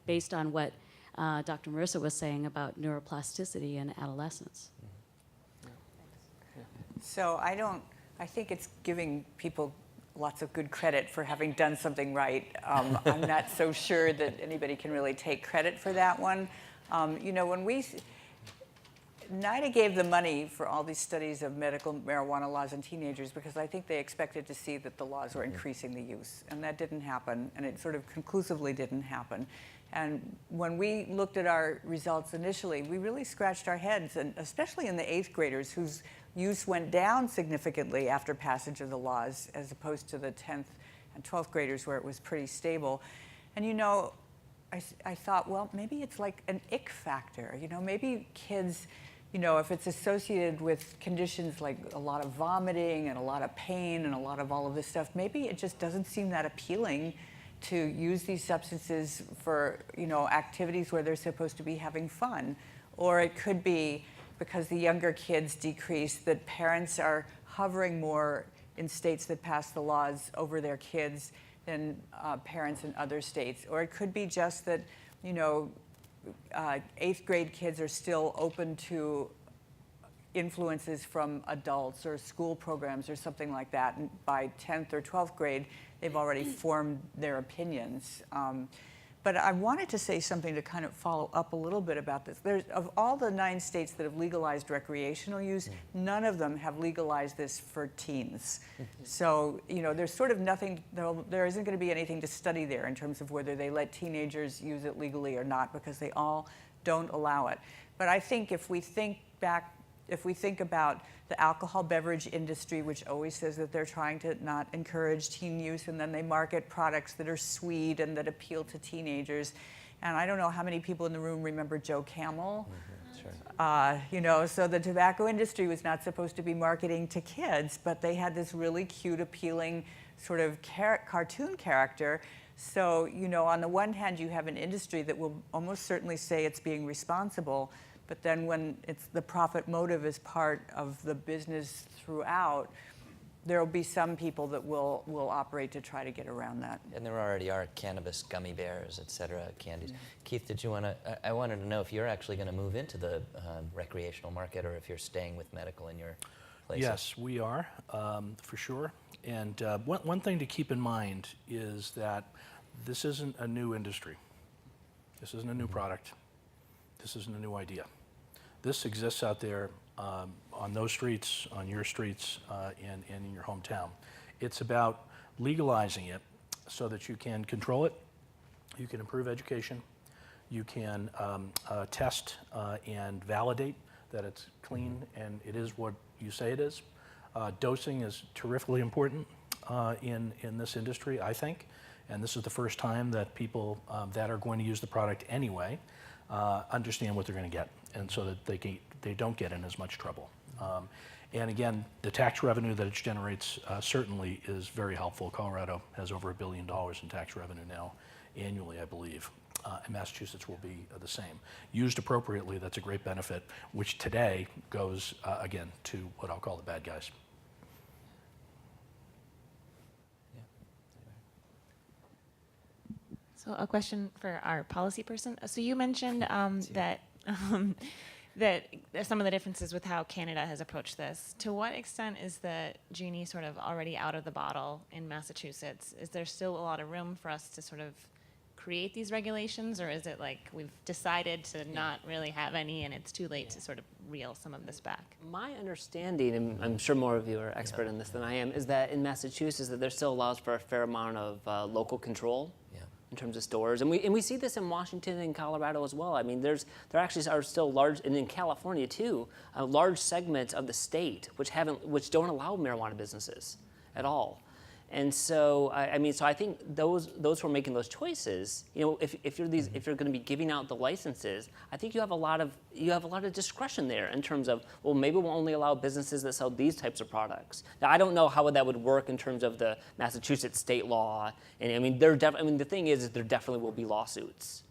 based on what Dr. Marissa was saying about neuroplasticity in adolescence? So I think it's giving people lots of good credit for having done something right. I'm not so sure that anybody can really take credit for that one. When NIDA gave the money for all these studies of medical marijuana laws in teenagers because I think they expected to see that the laws were increasing the use, and that didn't happen, and it sort of conclusively didn't happen. And when we looked at our results initially, we really scratched our heads, and especially in the 8th graders whose use went down significantly after passage of the laws as opposed to the 10th and 12th graders where it was pretty stable. And I thought, well, maybe it's like an ick factor. Maybe kids, if it's associated with conditions like a lot of vomiting and a lot of pain and a lot of all of this stuff, maybe it just doesn't seem that appealing to use these substances for, activities where they're supposed to be having fun. Or it could be because the younger kids decrease, that parents are hovering more in states that pass the laws over their kids than parents in other states. Or it could be just that, 8th grade kids are still open to influences from adults or school programs or something like that. And by 10th or 12th grade, they've already formed their opinions. But I wanted to say something to kind of follow up a little bit about this. Of all the 9 states that have legalized recreational use, none of them have legalized this for teens. So, there's sort of nothing, there isn't going to be anything to study there in terms of whether they let teenagers use it legally or not, because they all don't allow it. But I think if we think about the alcohol beverage industry, which always says that they're trying to not encourage teen use, and then they market products that are sweet and that appeal to teenagers. And I don't know how many people in the room remember Joe Camel. Sure. So the tobacco industry was not supposed to be marketing to kids, but they had this really cute, appealing sort of cartoon character. So, on the one hand, you have an industry that will almost certainly say it's being responsible, but then when the profit motive is part of the business throughout, there will be some people that will operate to try to get around that. And there already are cannabis gummy bears, et cetera, candies. Keith, I wanted to know if you're actually going to move into the recreational market, or if you're staying with medical in your places. Yes, we are, for sure. And one thing to keep in mind is that this isn't a new industry. This isn't a new product. This isn't a new idea. This exists out there on those streets, on your streets, and in your hometown. It's about legalizing it so that you can control it, you can improve education, you can test and validate that it's clean and it is what you say it is. Dosing is terrifically important in this industry, I think, and this is the first time that people that are going to use the product anyway understand what they're going to get, and so that they don't get in as much trouble. And again, the tax revenue that it generates certainly is very helpful. Colorado has over $1 billion in tax revenue now annually, I believe. And Massachusetts will be the same. Used appropriately, that's a great benefit, which today goes, again, to what I'll call the bad guys. So a question for our policy person. So you mentioned that some of the differences with how Canada has approached this. To what extent is the genie sort of already out of the bottle in Massachusetts? Is there still a lot of room for us to sort of create these regulations, or is it like we've decided to not really have any and it's too late to sort of reel some of this back? My understanding, and I'm sure more of you are expert in this than I am, is that in Massachusetts that there still allows for a fair amount of local control in terms of stores, and we see this in Washington and Colorado as well. I mean, there actually are still large, and in California too, large segments of the state which don't allow marijuana businesses at all. And so, so I think those who are making those choices, if you're going to be giving out the licenses, I think you have a lot of discretion there in terms of, well, maybe we'll only allow businesses that sell these types of products. Now, I don't know how that would work in terms of the Massachusetts state law, and the thing is there definitely will be lawsuits.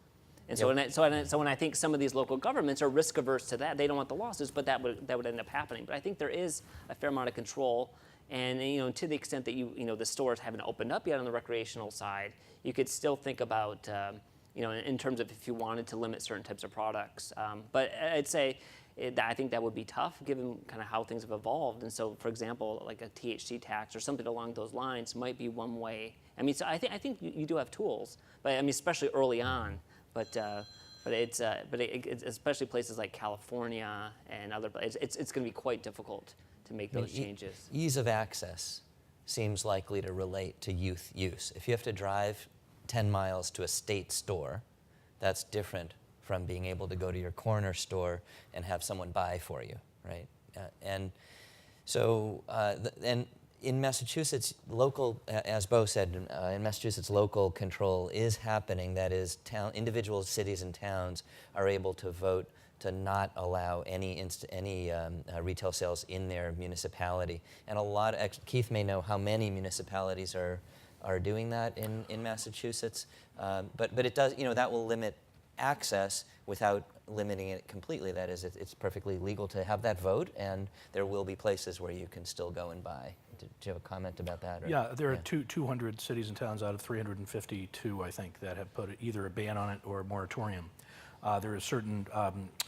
And so, when I think some of these local governments are risk averse to that, they don't want the lawsuits, but that would end up happening. But I think there is a fair amount of control. And to the extent that the stores haven't opened up yet on the recreational side, you could still think about in terms of if you wanted to limit certain types of products. But I'd say I think that would be tough given kind of how things have evolved. And so, for example, like a THC tax or something along those lines might be one way. So I think you do have tools, but especially early on. But especially places like California and other places, it's going to be quite difficult to make those changes. Ease of access seems likely to relate to youth use. If you have to drive 10 miles to a state store, that's different from being able to go to your corner store and have someone buy for you, right? And so, and in Massachusetts, as Bo said, in Massachusetts, local control is happening. That is, individual cities and towns are able to vote to not allow any retail sales in their municipality. And Keith may know how many municipalities are doing that in Massachusetts. But it does, that will limit access without limiting it completely. That is, it's perfectly legal to have that vote, and there will be places where you can still go and buy. Do you have a comment about that? Yeah, there are 200 cities and towns out of 352, I think, that have put either a ban on it or a moratorium. There are certain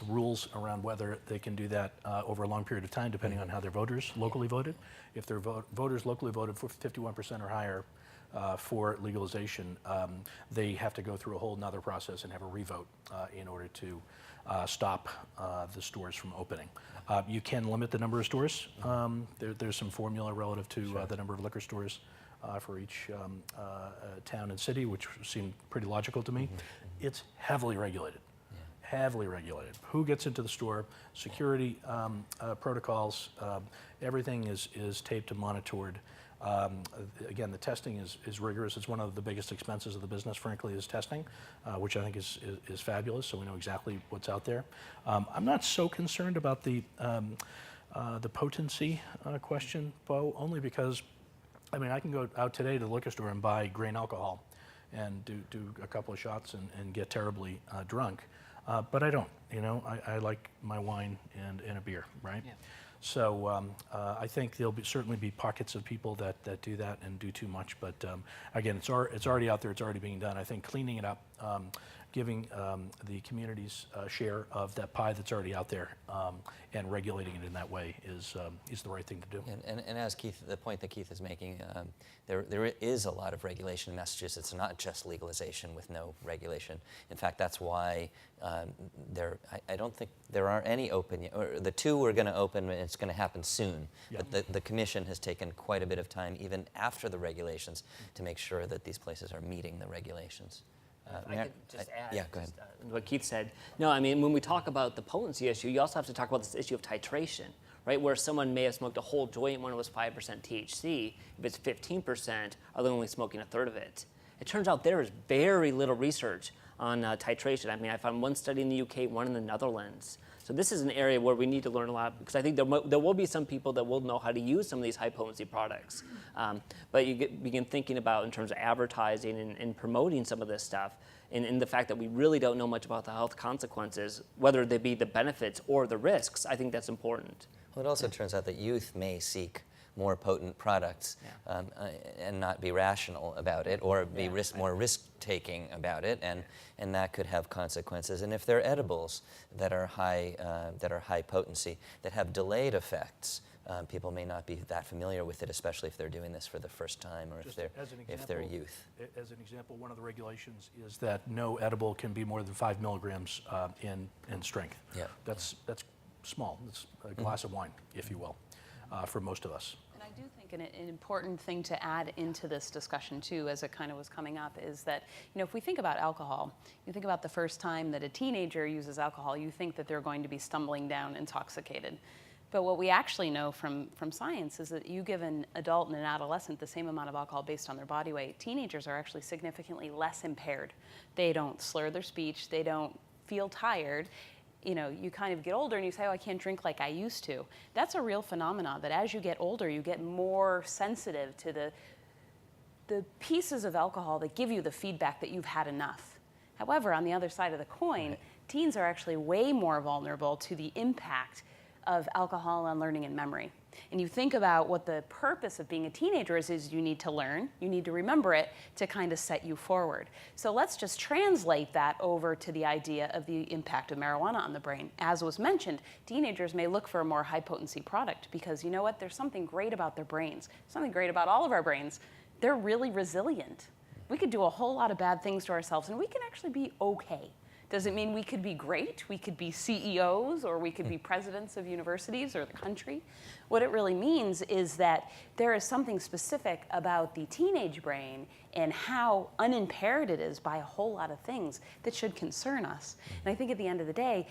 rules around whether they can do that over a long period of time, depending on how their voters locally voted. If their voters locally voted for 51% or higher, for legalization, they have to go through a whole nother process and have a revote in order to stop the stores from opening. You can limit the number of stores. There's some formula relative to the number of liquor stores for each town and city, which seemed pretty logical to me. It's heavily regulated. Heavily regulated. Who gets into the store, security protocols, everything is taped and monitored. Again, the testing is rigorous. It's one of the biggest expenses of the business, frankly, is testing, which I think is fabulous, so we know exactly what's out there. I'm not so concerned about the potency question, Bo, only because, I mean, I can go out today to the liquor store and buy grain alcohol and do a couple of shots and get terribly drunk. But I don't, you know, I like my wine and a beer, right? Yeah. So I think there'll certainly be pockets of people that do that and do too much. But again, it's already out there. It's already being done. I think cleaning it up, giving the community's share of that pie that's already out there and regulating it in that way is the right thing to do. And as Keith, the point that Keith is making, there is a lot of regulation in Massachusetts. It's not just legalization with no regulation. In fact, that's why I don't think there are any open yet. Or the two we're going to open, it's going to happen soon. Yeah. But the commission has taken quite a bit of time, even after the regulations, to make sure that these places are meeting the regulations. I could just add, yeah, go ahead. What Keith said. No, I mean, when we talk about the potency issue, you also have to talk about this issue of titration, right? Where someone may have smoked a whole joint when it was 5% THC. If it's 15%, are they only smoking a third of it? It turns out there is very little research on titration. I mean, I found one study in the UK, one in the Netherlands. So this is an area where we need to learn a lot, because I think there will be some people that will know how to use some of these high potency products. But you begin thinking about in terms of advertising and promoting some of this stuff, and the fact that we really don't know much about the health consequences, whether they be the benefits or the risks. I think that's important. Well, it also turns out that youth may seek more potent products and not be rational about it, or be more risk-taking about it, and that could have consequences. And if they're edibles that are high potency, that have delayed effects, people may not be that familiar with it, especially if they're doing this for the first time, or if they're youth. As an example, one of the regulations is that no edible can be more than 5 milligrams in strength. Yeah. That's small. It's a glass of wine, if you will, for most of us. I do think an important thing to add into this discussion too, as it kind of was coming up, is that, you know, if we think about alcohol, you think about the first time that a teenager uses alcohol, you think that they're going to be stumbling down intoxicated. But what we actually know from science is that you give an adult and an adolescent the same amount of alcohol based on their body weight, teenagers are actually significantly less impaired. They don't slur their speech, they don't feel tired. You know, you kind of get older and you say, oh, I can't drink like I used to. That's a real phenomenon, that as you get older, you get more sensitive to the pieces of alcohol that give you the feedback that you've had enough. However, on the other side of the coin, teens are actually way more vulnerable to the impact of alcohol on learning and memory. And you think about what the purpose of being a teenager is you need to learn, you need to remember it to kind of set you forward. So let's just translate that over to the idea of the impact of marijuana on the brain. As was mentioned, teenagers may look for a more high potency product because, you know what, there's something great about their brains, something great about all of our brains. They're really resilient. We could do a whole lot of bad things to ourselves and we can actually be okay. Does it mean we could be great? We could be CEOs, or we could be presidents of universities or the country? What it really means is that there is something specific about the teenage brain and how unimpaired it is by a whole lot of things that should concern us. And I think at the end of the day,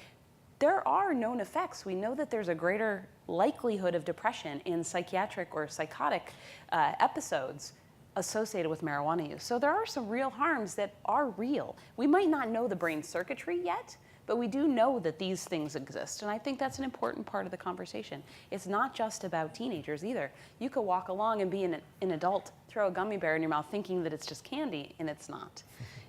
there are known effects. We know that there's a greater likelihood of depression in psychiatric or psychotic episodes associated with marijuana use. So there are some real harms that are real. We might not know the brain circuitry yet, but we do know that these things exist. And I think that's an important part of the conversation. It's not just about teenagers either. You could walk along and be an adult, throw a gummy bear in your mouth thinking that it's just candy, and it's not.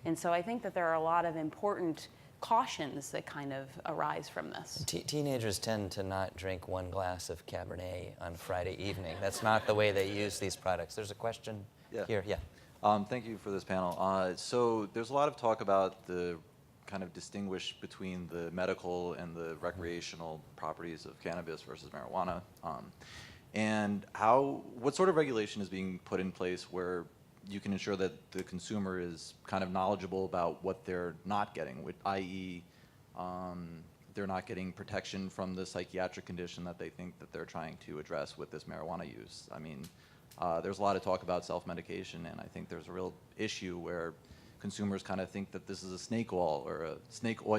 And so I think that there are a lot of important cautions that kind of arise from this. Teenagers tend to not drink one glass of Cabernet on Friday evening. That's not the way they use these products. There's a question here. Yeah. Thank you for this panel. So there's a lot of talk about the kind of distinguish between the medical and the recreational properties of cannabis versus marijuana, and what sort of regulation is being put in place where you can ensure that the consumer is kind of knowledgeable about what they're not getting, i.e., they're not getting protection from the psychiatric condition that they think that they're trying to address with this marijuana use. I mean, there's a lot of talk about self-medication, and I think there's a real issue where consumers kind of think that this is a snake oil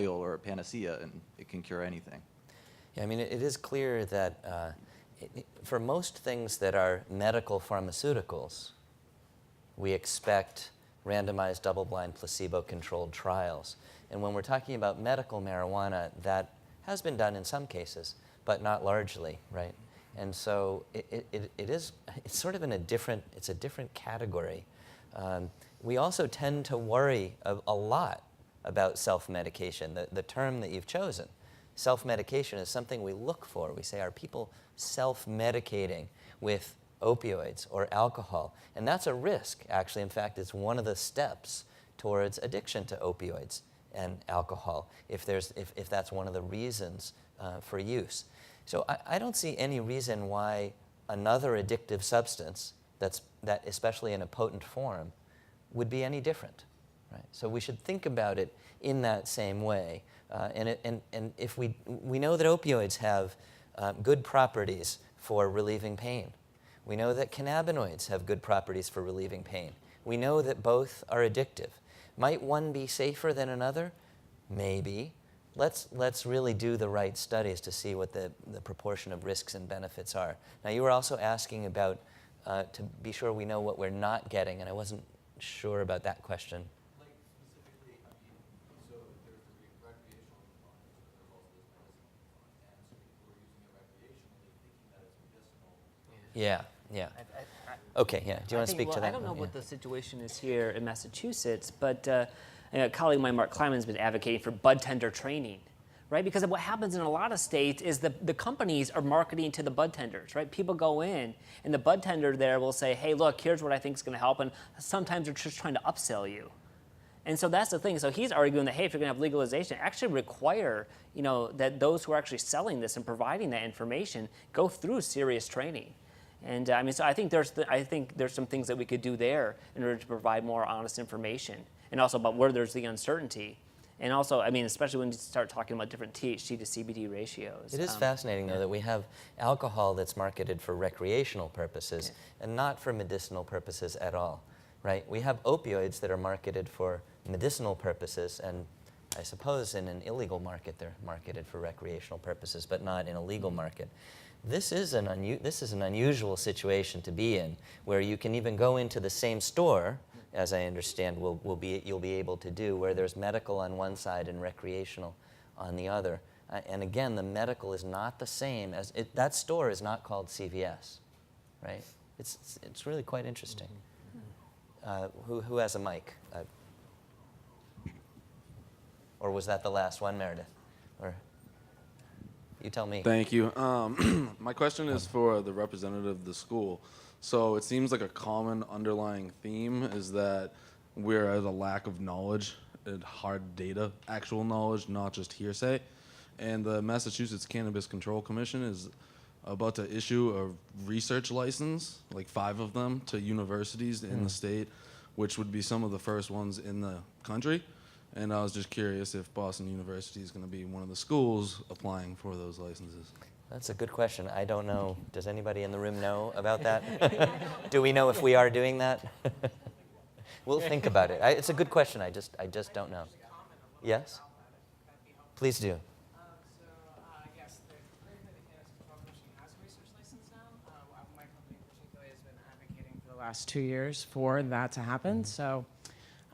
or a panacea, and it can cure anything. Yeah, I mean, it is clear that for most things that are medical pharmaceuticals, we expect randomized double-blind placebo-controlled trials. And when we're talking about medical marijuana, that has been done in some cases, but not largely, right? And so it's sort of it's a different category. We also tend to worry a lot about self-medication, the term that you've chosen. Self-medication is something we look for. We say, are people self-medicating with opioids or alcohol? And that's a risk, actually. In fact, it's one of the steps towards addiction to opioids and alcohol, if that's one of the reasons for use. So I don't see any reason why another addictive substance that especially in a potent form would be any different, right? So we should think about it in that same way. And if we know that opioids have good properties for relieving pain. We know that cannabinoids have good properties for relieving pain. We know that both are addictive. Might one be safer than another? Maybe. Let's really do the right studies to see what the proportion of risks and benefits are. Now, you were also asking about, to be sure we know what we're not getting, and I wasn't sure about that question. Like specifically, I mean, so there's the recreational component, but there's also this medicinal component, and so people are using it recreationally thinking that it's medicinal. Yeah, yeah. Okay, yeah. Do you want to speak to that? I don't know what the situation is here in Massachusetts, but a colleague of mine, Mark Kleiman, has been advocating for bud tender training, right? Because what happens in a lot of states is the companies are marketing to the bud tenders, right? People go in, and the bud tender there will say, hey, look, here's what I think is going to help, and sometimes they're just trying to upsell you. And so that's the thing. So he's arguing that, hey, if you're going to have legalization, actually require, that those who are actually selling this and providing that information go through serious training. And I mean, so I think there's some things that we could do there in order to provide more honest information, and also about where there's the uncertainty. And also, I mean, especially when you start talking about different THC to CBD ratios. It is fascinating, though, that we have alcohol that's marketed for recreational purposes and not for medicinal purposes at all, right? We have opioids that are marketed for medicinal purposes, and I suppose in an illegal market they're marketed for recreational purposes, but not in a legal market. This is an unusual situation to be in, where you can even go into the same store, as I understand you'll be able to do, where there's medical on one side and recreational on the other. And again, the medical is not the same as that store is not called CVS, right? It's really quite interesting. Who has a mic? Or was that the last one, Meredith? Or you tell me. Thank you. My question is for the representative of the school. So it seems like a common underlying theme is that we're at a lack of knowledge and hard data, actual knowledge, not just hearsay. And the Massachusetts Cannabis Control Commission is about to issue a research license, like 5 of them, to universities in the state, which would be some of the first ones in the country. And I was just curious if Boston University is going to be one of the schools applying for those licenses. That's a good question. I don't know. Does anybody in the room know about that? Do we know if we are doing that? We'll think about it. It's a good question. I just don't know. Yes? Please do. Yes, the Cannabis Control Commission has a research license now. My company particularly has been advocating for the last 2 years for that to happen. So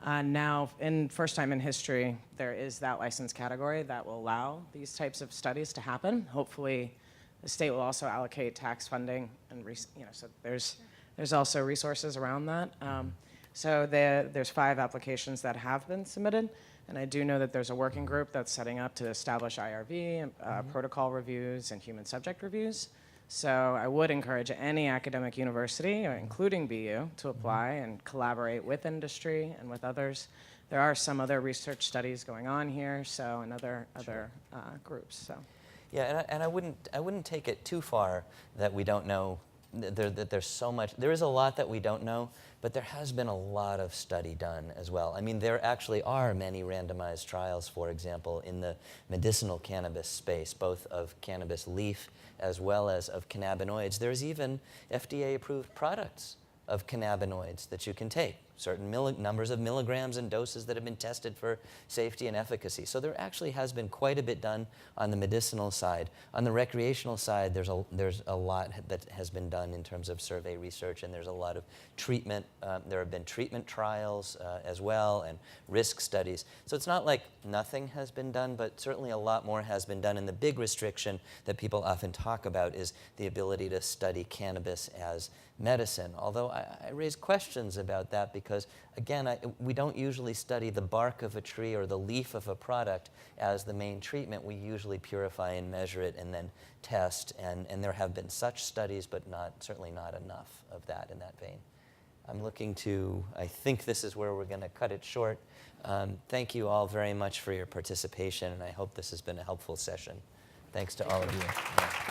now, first time in history, there is that license category that will allow these types of studies to happen. Hopefully, the state will also allocate tax funding, and so there's also resources around that. So there's 5 applications that have been submitted, and I do know that there's a working group that's setting up to establish IRB, protocol reviews, and human subject reviews. So I would encourage any academic university, including BU, to apply and collaborate with industry and with others. There are some other research studies going on here, so and other groups. So. Yeah, and I wouldn't take it too far that we don't know there's so much. There is a lot that we don't know, but there has been a lot of study done as well. I mean, there actually are many randomized trials, for example, in the medicinal cannabis space, both of cannabis leaf as well as of cannabinoids. There's even FDA-approved products of cannabinoids that you can take, certain numbers of milligrams and doses that have been tested for safety and efficacy. So there actually has been quite a bit done on the medicinal side. On the recreational side, there's a lot that has been done in terms of survey research, and there's a lot of treatment. There have been treatment trials as well, and risk studies. So it's not like nothing has been done, but certainly a lot more has been done. And the big restriction that people often talk about is the ability to study cannabis as medicine, although I raise questions about that because, again, we don't usually study the bark of a tree or the leaf of a product as the main treatment. We usually purify and measure it and then test, and there have been such studies, but certainly not enough of that in that vein. I'm looking to, I think this is where we're going to cut it short. Thank you all very much for your participation, and I hope this has been a helpful session. Thanks to all of you.